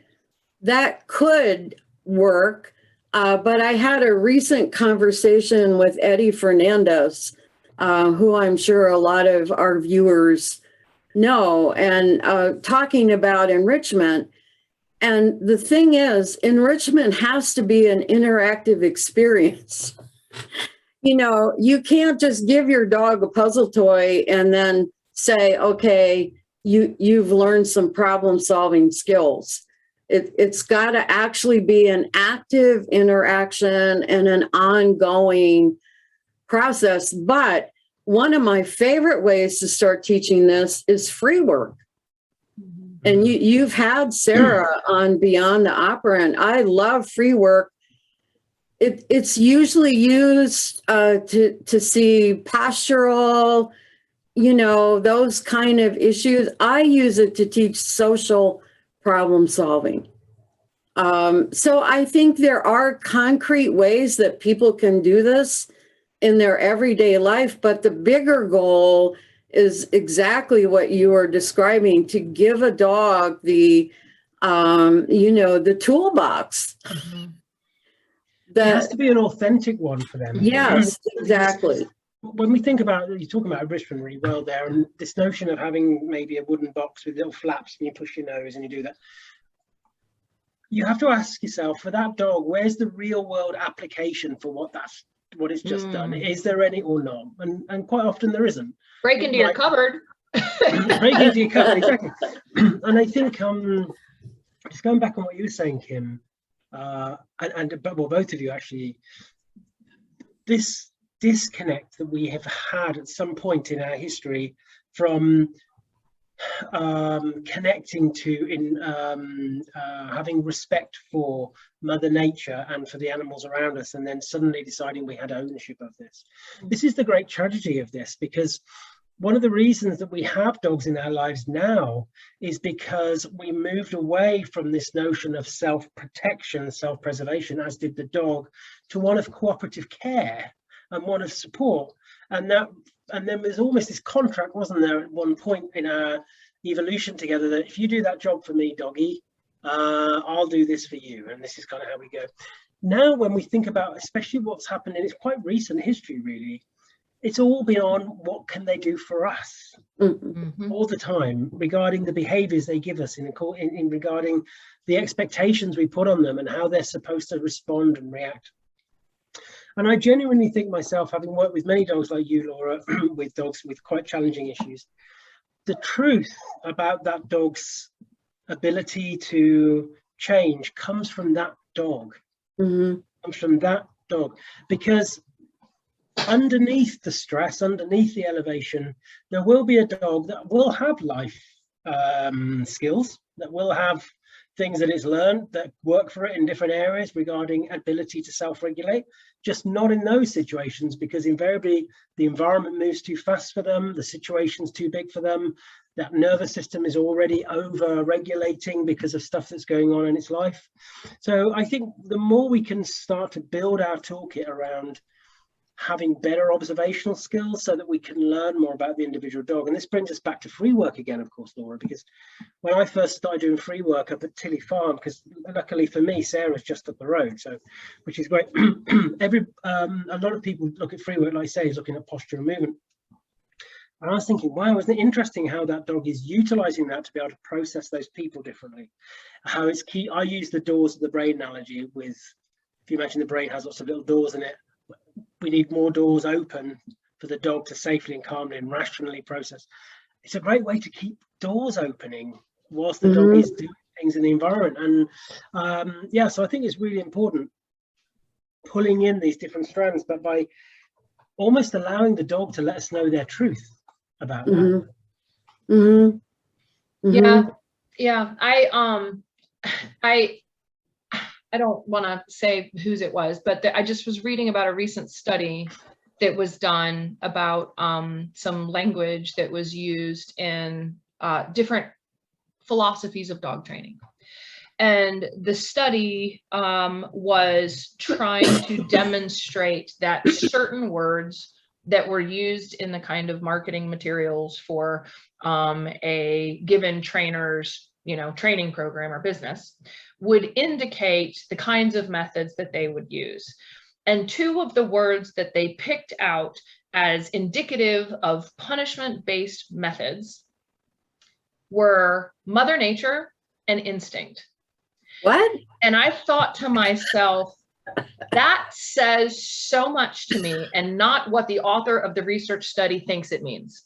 S2: work. But I had a recent conversation with Eddie Fernandez, who I'm sure a lot of our viewers know, and talking about enrichment. And the thing is, enrichment has to be an interactive experience. You can't just give your dog a puzzle toy and then say, okay, you've learned some problem solving skills. It's got to actually be an active interaction and an ongoing process. But one of my favorite ways to start teaching this is free work. Mm-hmm. And you've had Sarah on Beyond the Operant. I love free work. It's usually used to see postural, those kind of issues. I use it to teach social problem solving. So I think there are concrete ways that people can do this in their everyday life, but the bigger goal is exactly what you are describing, to give a dog the toolbox. Mm-hmm.
S3: It has to be an authentic one for them.
S2: Yes, exactly.
S3: When we think about, you're talking about enrichment really well there, and this notion of having maybe a wooden box with little flaps and you push your nose and you do that, you have to ask yourself, for that dog, where's the real world application for what it's just done? Is there any or not? And quite often there isn't.
S1: Break into your cupboard.
S3: Break into your cupboard, exactly. And I think, just going back on what you were saying, Kim, both of you actually, this disconnect that we have had at some point in our history from connecting to having respect for Mother Nature and for the animals around us, and then suddenly deciding we had ownership of this. This is the great tragedy of this, because one of the reasons that we have dogs in our lives now is because we moved away from this notion of self-protection, self-preservation, as did the dog, to one of cooperative care and one of support. And then there's almost this contract, wasn't there, at one point in our evolution together, that if you do that job for me, doggy, I'll do this for you. And this is kind of how we go. Now, when we think about especially what's happened in its quite recent history, really, it's all been on what can they do for us
S1: Mhm.
S3: all the time regarding the behaviors they give us in regarding the expectations we put on them and how they're supposed to respond and react. And I genuinely think myself, having worked with many dogs like you, Laura, with dogs with quite challenging issues, the truth about that dog's ability to change comes from that dog. Comes from that dog, because underneath the stress, underneath the elevation, there will be a dog that will have life skills, that will have things that it's learned that work for it in different areas regarding ability to self-regulate, just not in those situations, because invariably the environment moves too fast for them, the situation's too big for them, that nervous system is already over-regulating because of stuff that's going on in its life. So I think the more we can start to build our toolkit around having better observational skills so that we can learn more about the individual dog. And this brings us back to free work again, of course, Laura, because when I first started doing free work up at Tilly Farm, because luckily for me, Sarah's just up the road, so which is great. A lot of people look at free work, like I say, is looking at posture and movement. And I was thinking, wow, isn't it interesting how that dog is utilizing that to be able to process those people differently? How it's key. I use the doors of the brain analogy with, if you imagine the brain has lots of little doors in it, we need more doors open for the dog to safely and calmly and rationally process. It's a great way to keep doors opening whilst the dog is doing things in the environment. And yeah, so I think it's really important pulling in these different strands, but by almost allowing the dog to let us know their truth about that.
S1: Yeah. I don't want to say whose it was, but I just was reading about a recent study that was done about some language that was used in different philosophies of dog training. And the study was trying to demonstrate that certain words that were used in the kind of marketing materials for a given trainer's, training program or business would indicate the kinds of methods that they would use. And two of the words that they picked out as indicative of punishment-based methods were Mother Nature and instinct.
S2: What?
S1: And I thought to myself, that says so much to me, and not what the author of the research study thinks it means.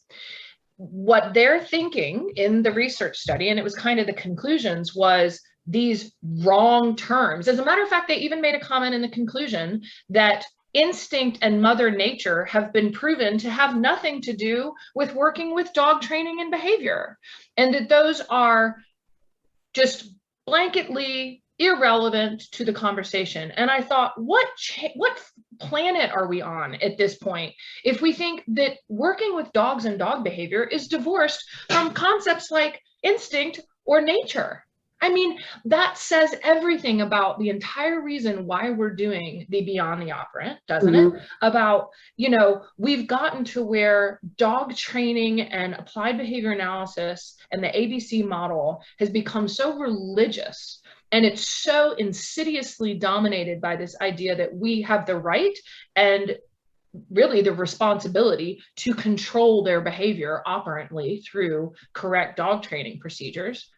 S1: What they're thinking in the research study, and it was kind of the conclusions, was these wrong terms. As a matter of fact, they even made a comment in the conclusion that instinct and Mother Nature have been proven to have nothing to do with working with dog training and behavior, and that those are just blanketly irrelevant to the conversation. And I thought, what planet are we on at this point if we think that working with dogs and dog behavior is divorced from concepts like instinct or nature? I mean, that says everything about the entire reason why we're doing the Beyond the Operant, doesn't it? About, we've gotten to where dog training and applied behavior analysis and the ABC model has become so religious, and it's so insidiously dominated by this idea that we have the right and really the responsibility to control their behavior operantly through correct dog training procedures.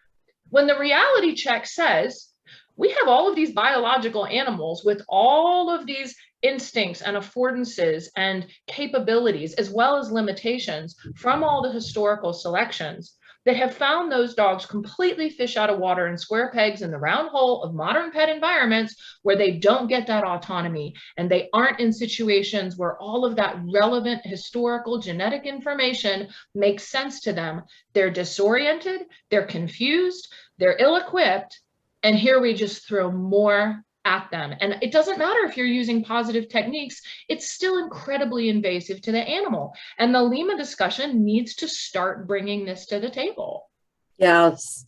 S1: When the reality check says we have all of these biological animals with all of these instincts and affordances and capabilities, as well as limitations from all the historical selections that have found those dogs completely fish out of water and square pegs in the round hole of modern pet environments where they don't get that autonomy, and they aren't in situations where all of that relevant historical genetic information makes sense to them. They're disoriented, they're confused, they're ill-equipped, and here we just throw more at them. And it doesn't matter if you're using positive techniques, it's still incredibly invasive to the animal. And the L.E.G.S discussion needs to start bringing this to the table.
S2: Yes.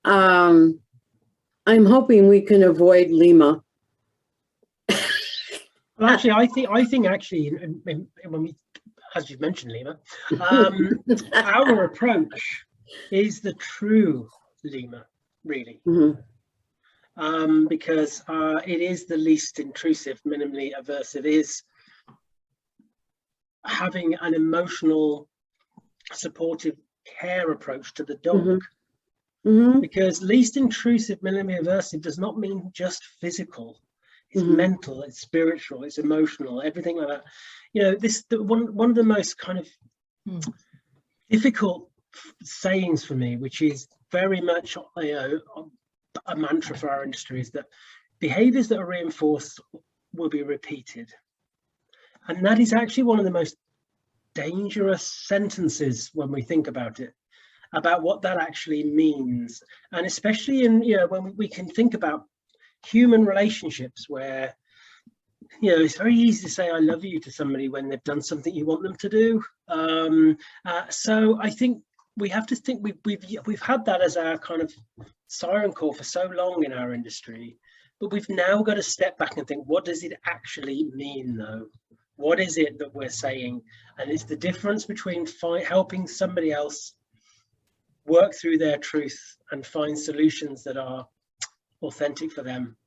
S2: I'm hoping we can avoid L.E.G.S.
S3: Well, actually, I think actually, when we, as you've mentioned, L.E.G.S, our approach is the true L.E.G.S, really. Because it is the least intrusive, minimally aversive, is having an emotional, supportive care approach to the dog. Because least intrusive, minimally aversive does not mean just physical. It's mental, it's spiritual, it's emotional, everything like that. You know, one of the most kind of difficult sayings for me, which is very much a mantra for our industry, is that behaviors that are reinforced will be repeated. And that is actually one of the most dangerous sentences when we think about it, about what that actually means. And especially in, you know, when we can think about human relationships where, you know, it's very easy to say I love you to somebody when they've done something you want them to do. So I think we have to think we've had that as our kind of siren call for so long in our industry, but we've now got to step back and think, what does it actually mean though? What is it that we're saying? And it's the difference between helping somebody else work through their truth and find solutions that are authentic for them,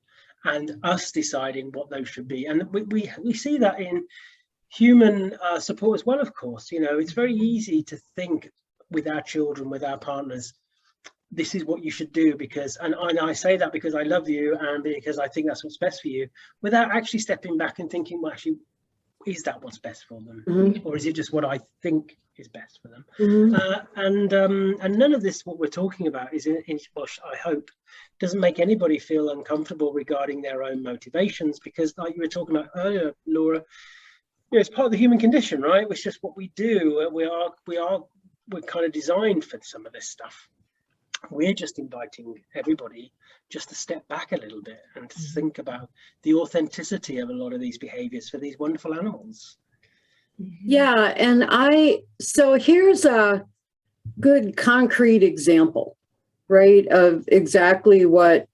S3: and us deciding what those should be. And we see that in human support as well, of course. You know, it's very easy to think with our children, with our partners, this is what you should do because, and I say that because I love you and because I think that's what's best for you, without actually stepping back and thinking, well, actually, is that what's best for them? Or is it just what I think is best for them? And none of this, what we're talking about, is well, I hope, doesn't make anybody feel uncomfortable regarding their own motivations, because like you were talking about earlier, Laura, you know, it's part of the human condition, right? It's just what we do. We're kind of designed for some of this stuff. We're just inviting everybody just to step back a little bit and to think about the authenticity of a lot of these behaviors for these wonderful animals.
S2: Yeah, and so here's a good concrete example, right, of exactly what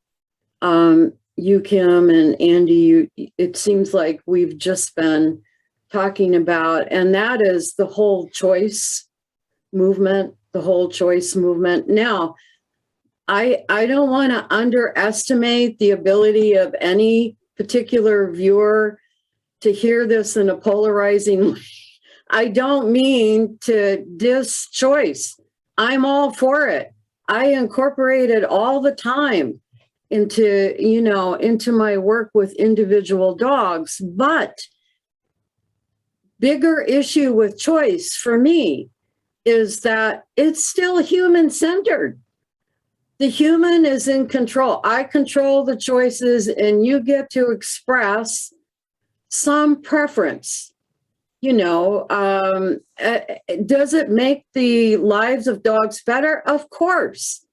S2: you, Kim, and Andy, it seems like we've just been talking about, and that is the whole choice movement, Now, I don't want to underestimate the ability of any particular viewer to hear this in a polarizing way. I don't mean to diss choice. I'm all for it. I incorporate it all the time into my work with individual dogs. But bigger issue with choice for me is that it's still human-centered. The human is in control. I control the choices, and you get to express some preference. You know, does it make the lives of dogs better? Of course.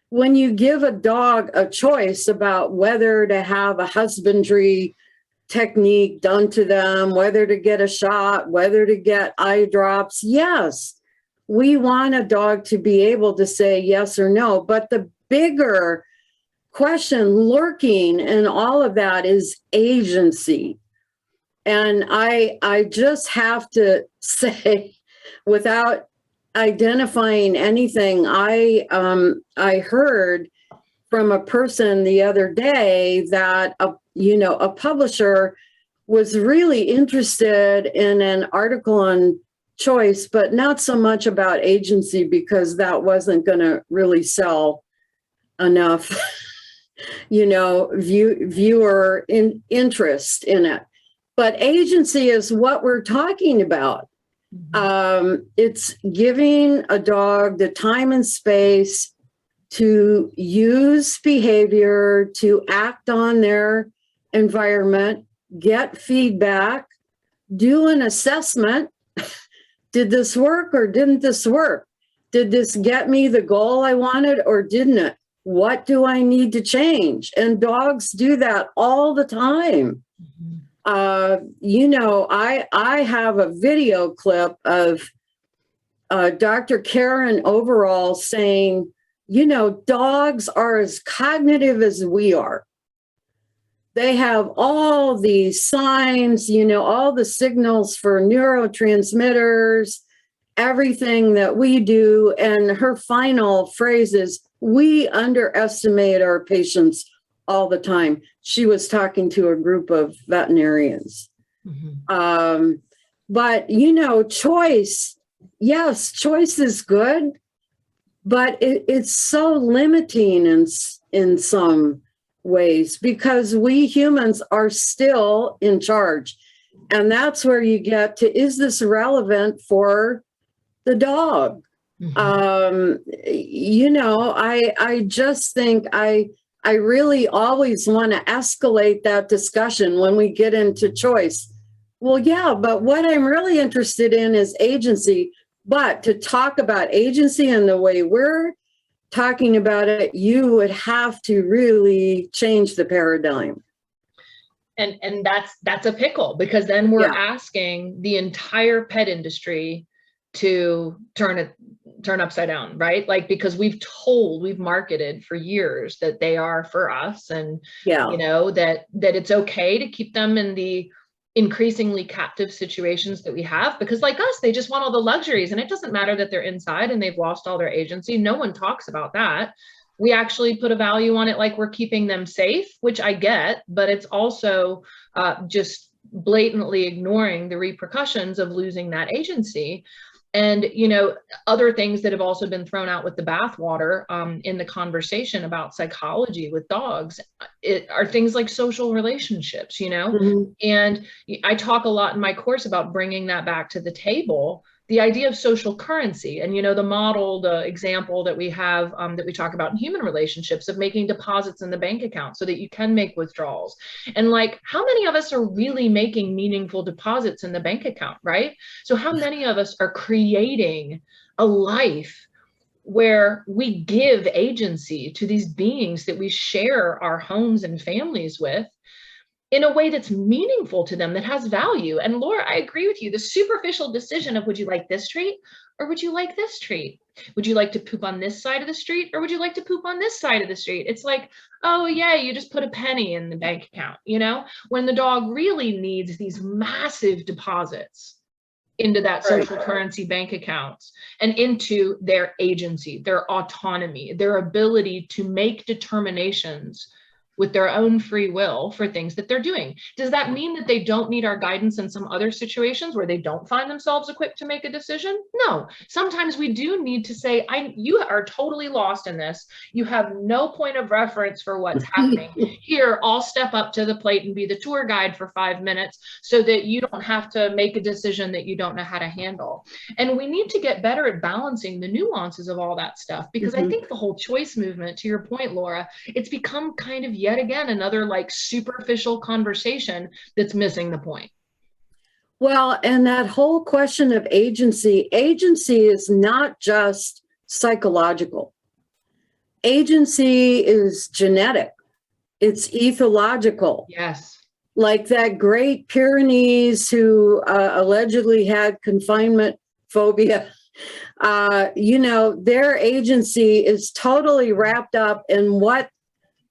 S2: When you give a dog a choice about whether to have a husbandry technique done to them, whether to get a shot, whether to get eye drops, yes, we want a dog to be able to say yes or no. But the bigger question lurking in all of that is agency. And I just have to say, without identifying anything, I heard from a person the other day that a publisher was really interested in an article on choice, but not so much about agency, because that wasn't going to really sell enough, viewer interest in it. But agency is what we're talking about. It's giving a dog the time and space to use behavior, to act on their environment, get feedback, do an assessment. Did this work or didn't this work? Did this get me the goal I wanted or didn't it? What do I need to change? And dogs do that all the time. I have a video clip of Dr. Karen Overall saying, dogs are as cognitive as we are. They have all these signs, all the signals for neurotransmitters, everything that we do. And her final phrase is, we underestimate our patients all the time. She was talking to a group of veterinarians. But, you know, choice, yes, choice is good, but it's so limiting in some ways because we humans are still in charge. And that's where you get to, is this relevant for the dog? You know, I just think I really always want to escalate that discussion when we get into choice. Well, yeah, but what I'm really interested in is agency. But to talk about agency and the way we're talking about it, you would have to really change the paradigm.
S1: And that's a pickle, because then we're asking the entire pet industry to turn upside down, right? Like, because we've marketed for years that they are for us, and you know, that it's okay to keep them in the increasingly captive situations that we have, because like us, they just want all the luxuries, and it doesn't matter that they're inside and they've lost all their agency. No one talks about that. We actually put a value on it, like we're keeping them safe, which I get, but it's also just blatantly ignoring the repercussions of losing that agency. And, you know, other things that have also been thrown out with the bathwater in the conversation about psychology with dogs are things like social relationships, you know, and I talk a lot in my course about bringing that back to the table, the idea of social currency. And, you know, the model, the example that we have that we talk about in human relationships of making deposits in the bank account so that you can make withdrawals. And like, how many of us are really making meaningful deposits in the bank account, right? So how many of us are creating a life where we give agency to these beings that we share our homes and families with in a way that's meaningful to them, that has value? And Laura, I agree with you. The superficial decision of, would you like this treat or would you like this treat? Would you like to poop on this side of the street or would you like to poop on this side of the street? It's like, oh yeah, you just put a penny in the bank account, you know, when the dog really needs these massive deposits into that social currency bank accounts and into their agency, their autonomy, their ability to make determinations with their own free will for things that they're doing. Does that mean that they don't need our guidance in some other situations where they don't find themselves equipped to make a decision? No. Sometimes we do need to say, you are totally lost in this. You have no point of reference for what's happening. Here, I'll step up to the plate and be the tour guide for 5 minutes so that you don't have to make a decision that you don't know how to handle. And we need to get better at balancing the nuances of all that stuff, because I think the whole choice movement, to your point, Laura, it's become kind of yet again another like superficial conversation that's missing the point.
S2: Well, and that whole question of agency is not just psychological. Agency is genetic. It's ethological.
S1: Yes.
S2: Like that great Pyrenees who allegedly had confinement phobia. You know, their agency is totally wrapped up in what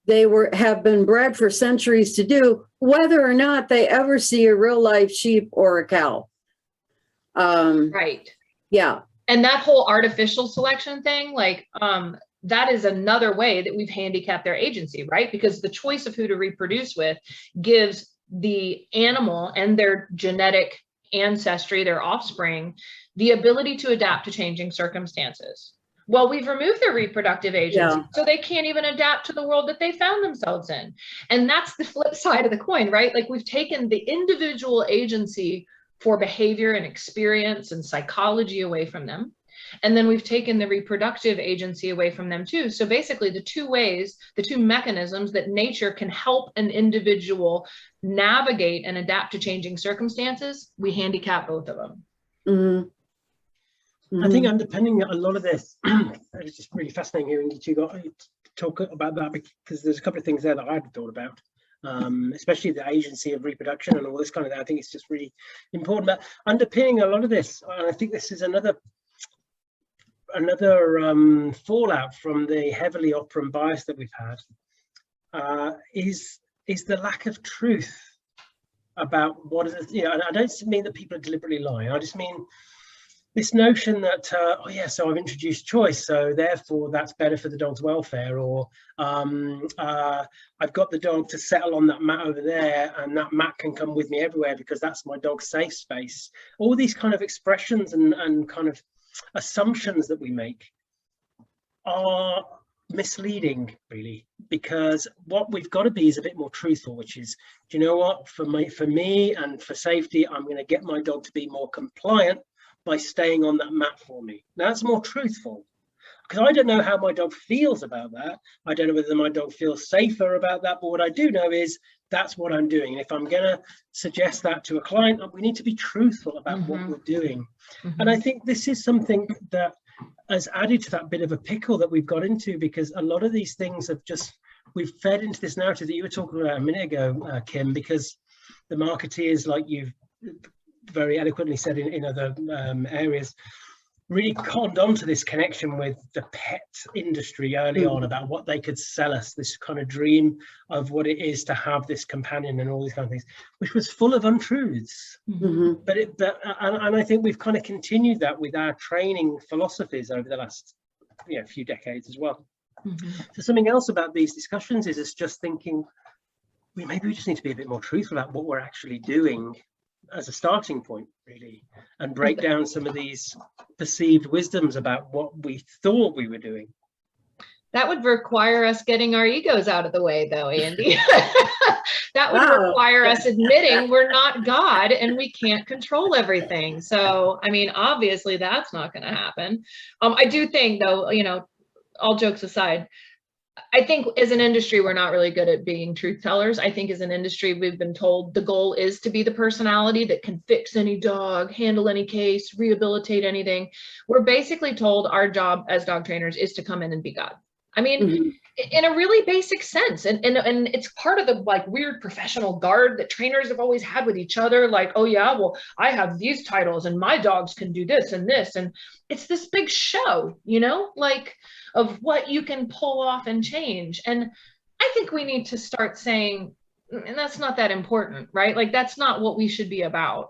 S2: they have been bred for centuries to do, whether or not they ever see a real life sheep or a cow.
S1: Right.
S2: Yeah.
S1: And that whole artificial selection thing, like, that is another way that we've handicapped their agency, right? Because the choice of who to reproduce with gives the animal and their genetic ancestry, their offspring, the ability to adapt to changing circumstances. Well, we've removed their reproductive agency, so they can't even adapt to the world that they found themselves in. And that's the flip side of the coin, right? Like, we've taken the individual agency for behavior and experience and psychology away from them. And then we've taken the reproductive agency away from them too. So basically the two mechanisms that nature can help an individual navigate and adapt to changing circumstances, we handicap both of them.
S2: Mm-hmm.
S3: I think underpinning a lot of this, it's just really fascinating hearing you two talk about that, because there's a couple of things there that I hadn't thought about, especially the agency of reproduction and all this kind of thing. I think it's just really important. But underpinning a lot of this, and I think this is another fallout from the heavily operant bias that we've had, is the lack of truth about what is, you know, and I don't mean that people are deliberately lying. I just mean this notion that, oh yeah, so I've introduced choice, so therefore that's better for the dog's welfare, or I've got the dog to settle on that mat over there, and that mat can come with me everywhere because that's my dog's safe space. All these kind of expressions and kind of assumptions that we make are misleading, really, because what we've got to be is a bit more truthful, which is, do you know what, for me and for safety, I'm going to get my dog to be more compliant by staying on that mat for me. Now, that's more truthful, because I don't know how my dog feels about that. I don't know whether my dog feels safer about that, but what I do know is that's what I'm doing. And if I'm going to suggest that to a client, we need to be truthful about what we're doing. And I think this is something that has added to that bit of a pickle that we've got into, because a lot of these things have just, we've fed into this narrative that you were talking about a minute ago, Kim, because the marketeers, like you've very eloquently said in other areas, really conned onto this connection with the pet industry early on about what they could sell us, this kind of dream of what it is to have this companion and all these kind of things, which was full of untruths. And I think we've kind of continued that with our training philosophies over the last few decades as well. So something else about these discussions is just thinking, maybe we just need to be a bit more truthful about what we're actually doing as a starting point, really, and break down some of these perceived wisdoms about what we thought we were doing.
S1: That would require us getting our egos out of the way, though, Andy. That would require us admitting we're not God and we can't control everything. So, I mean, obviously that's not going to happen. I do think, though, all jokes aside, I think as an industry, we're not really good at being truth tellers. I think as an industry, we've been told the goal is to be the personality that can fix any dog, handle any case, rehabilitate anything. We're basically told our job as dog trainers is to come in and be God. I mean, in a really basic sense. And it's part of the like weird professional guard that trainers have always had with each other. Like, oh yeah, well, I have these titles and my dogs can do this and this. And it's this big show, like of what you can pull off and change. And I think we need to start saying, and that's not that important, right? Like, that's not what we should be about.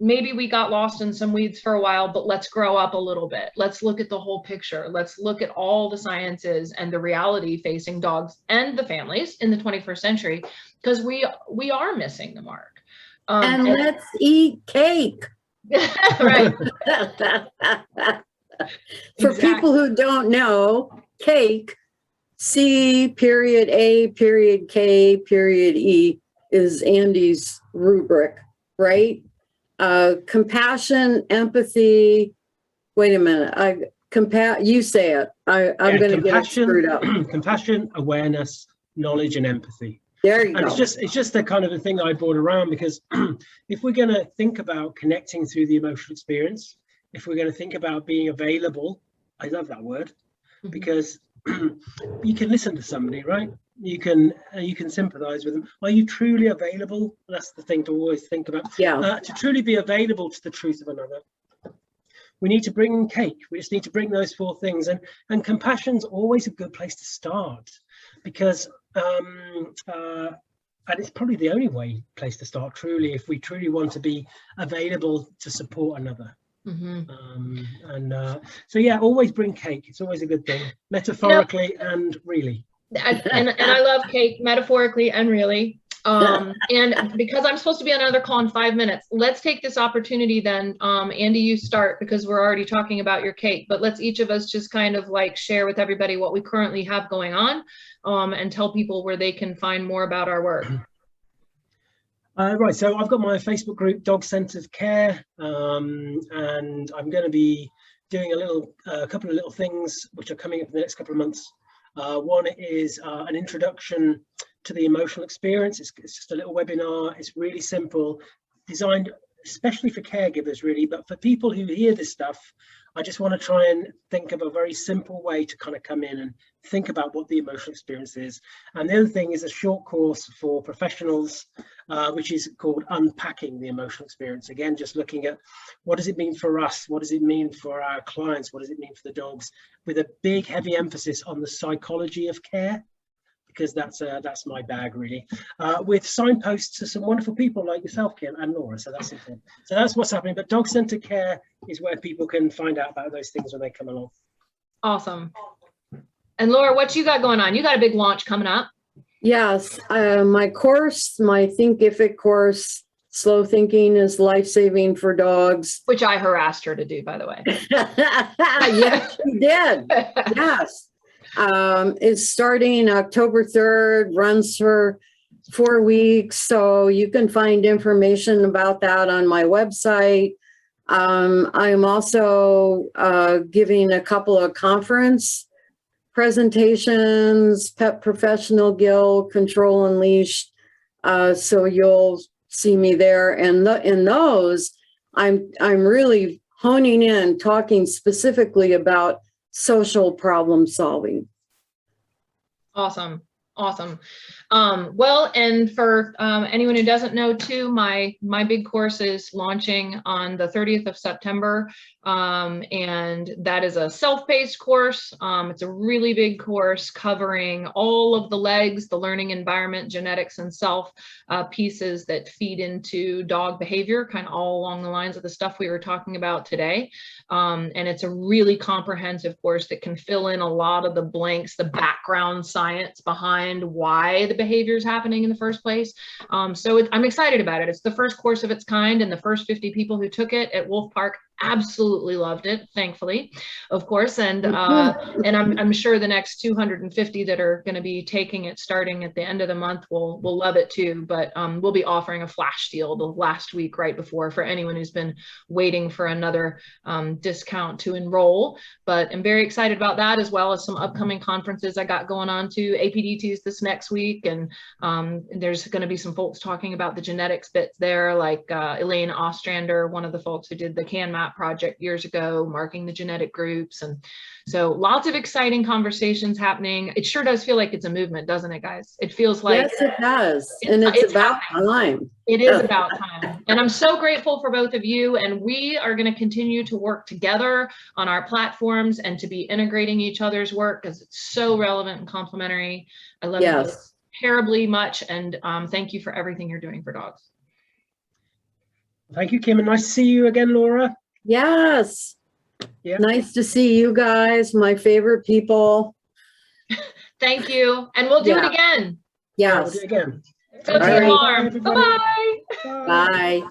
S1: Maybe we got lost in some weeds for a while, but let's grow up a little bit. Let's look at the whole picture. Let's look at all the sciences and the reality facing dogs and the families in the 21st century, because we are missing the mark.
S2: And let's eat cake.
S1: Right.
S2: For people who don't know, cake, C period A period K period E is Andy's rubric, right? Compassion, empathy. Wait a minute. You say it. I'm going to get it screwed up.
S3: Compassion, awareness, knowledge, and empathy.
S2: There you go.
S3: It's just the kind of a thing I brought around, because if we're going to think about connecting through the emotional experience, if we're going to think about being available, I love that word, because you can listen to somebody, right? You can sympathize with them. Are you truly available? That's the thing to always think about. To truly be available to the truth of another, we need to bring in cake. We just need to bring those four things, and compassion's always a good place to start, because and it's probably the only place to start, truly, if we truly want to be available to support another. So yeah, always bring cake. It's always a good thing, metaphorically and really.
S1: And I love cake, metaphorically and really. And because I'm supposed to be on another call in 5 minutes, let's take this opportunity then. Andy, you start, because we're already talking about your cake, but let's each of us just kind of like share with everybody what we currently have going on, and tell people where they can find more about our work.
S3: Right, so I've got my Facebook group, Dog Centered Care, and I'm going to be doing a couple of little things which are coming up in the next couple of months. One is an introduction to the emotional experience. It's just a little webinar. It's really simple, designed especially for caregivers, really, but for people who hear this stuff, I just want to try and think of a very simple way to kind of come in and think about what the emotional experience is. And the other thing is a short course for professionals, which is called Unpacking the Emotional Experience. Again, just looking at what does it mean for us? What does it mean for our clients? What does it mean for the dogs? With a big, heavy emphasis on the psychology of care, because that's my bag really, with signposts to some wonderful people like yourself, Kim, and Laura. So that's important. So that's what's happening. But dog centered care is where people can find out about those things when they come along.
S1: Awesome. And Laura, what you got going on? You got a big launch coming up.
S2: Yes, my course, my Thinkific course, Slow Thinking is Life-Saving for Dogs.
S1: Which I harassed her to do, by the way.
S2: Yes, she did. Yes. It's starting October 3rd, runs for 4 weeks. So you can find information about that on my website. I'm also giving a couple of conference presentations, Pet Professional Guild, Control Unleashed. So you'll see me there. And in those, I'm really honing in, talking specifically about social problem solving.
S1: Awesome. Awesome. Well, and for anyone who doesn't know too, my big course is launching on the 30th of September. And that is a self-paced course. It's a really big course covering all of the L.E.G.S, the learning environment, genetics, and self pieces that feed into dog behavior, kind of all along the lines of the stuff we were talking about today. And it's a really comprehensive course that can fill in a lot of the blanks, the background science behind why the behavior is happening in the first place. So I'm excited about it. It's the first course of its kind, and the first 50 people who took it at Wolf Park absolutely loved it, thankfully, of course. And I'm sure the next 250 that are going to be taking it starting at the end of the month will love it too. But we'll be offering a flash deal the last week right before for anyone who's been waiting for another discount to enroll. But I'm very excited about that, as well as some upcoming conferences I got going on too. APDT's this next week, and there's going to be some folks talking about the genetics bits there, like Elaine Ostrander, one of the folks who did the CanMap project years ago, marking the genetic groups. And so lots of exciting conversations happening. It sure does feel like it's a movement, doesn't it, guys? It feels like—
S2: Yes, it does. And it's about time.
S1: It is about time. And I'm so grateful for both of you. And we are going to continue to work together on our platforms and to be integrating each other's work, because it's so relevant and complementary. I love you both terribly much. And thank you for everything you're doing for dogs.
S3: Thank you, Kim. And nice to see you again, Laura.
S2: Yes.
S3: Yeah.
S2: Nice to see you guys, my favorite people.
S1: Thank you. And we'll do it again.
S2: Yes.
S3: We'll do it again.
S1: Go to your farm. Bye-bye.
S2: Bye.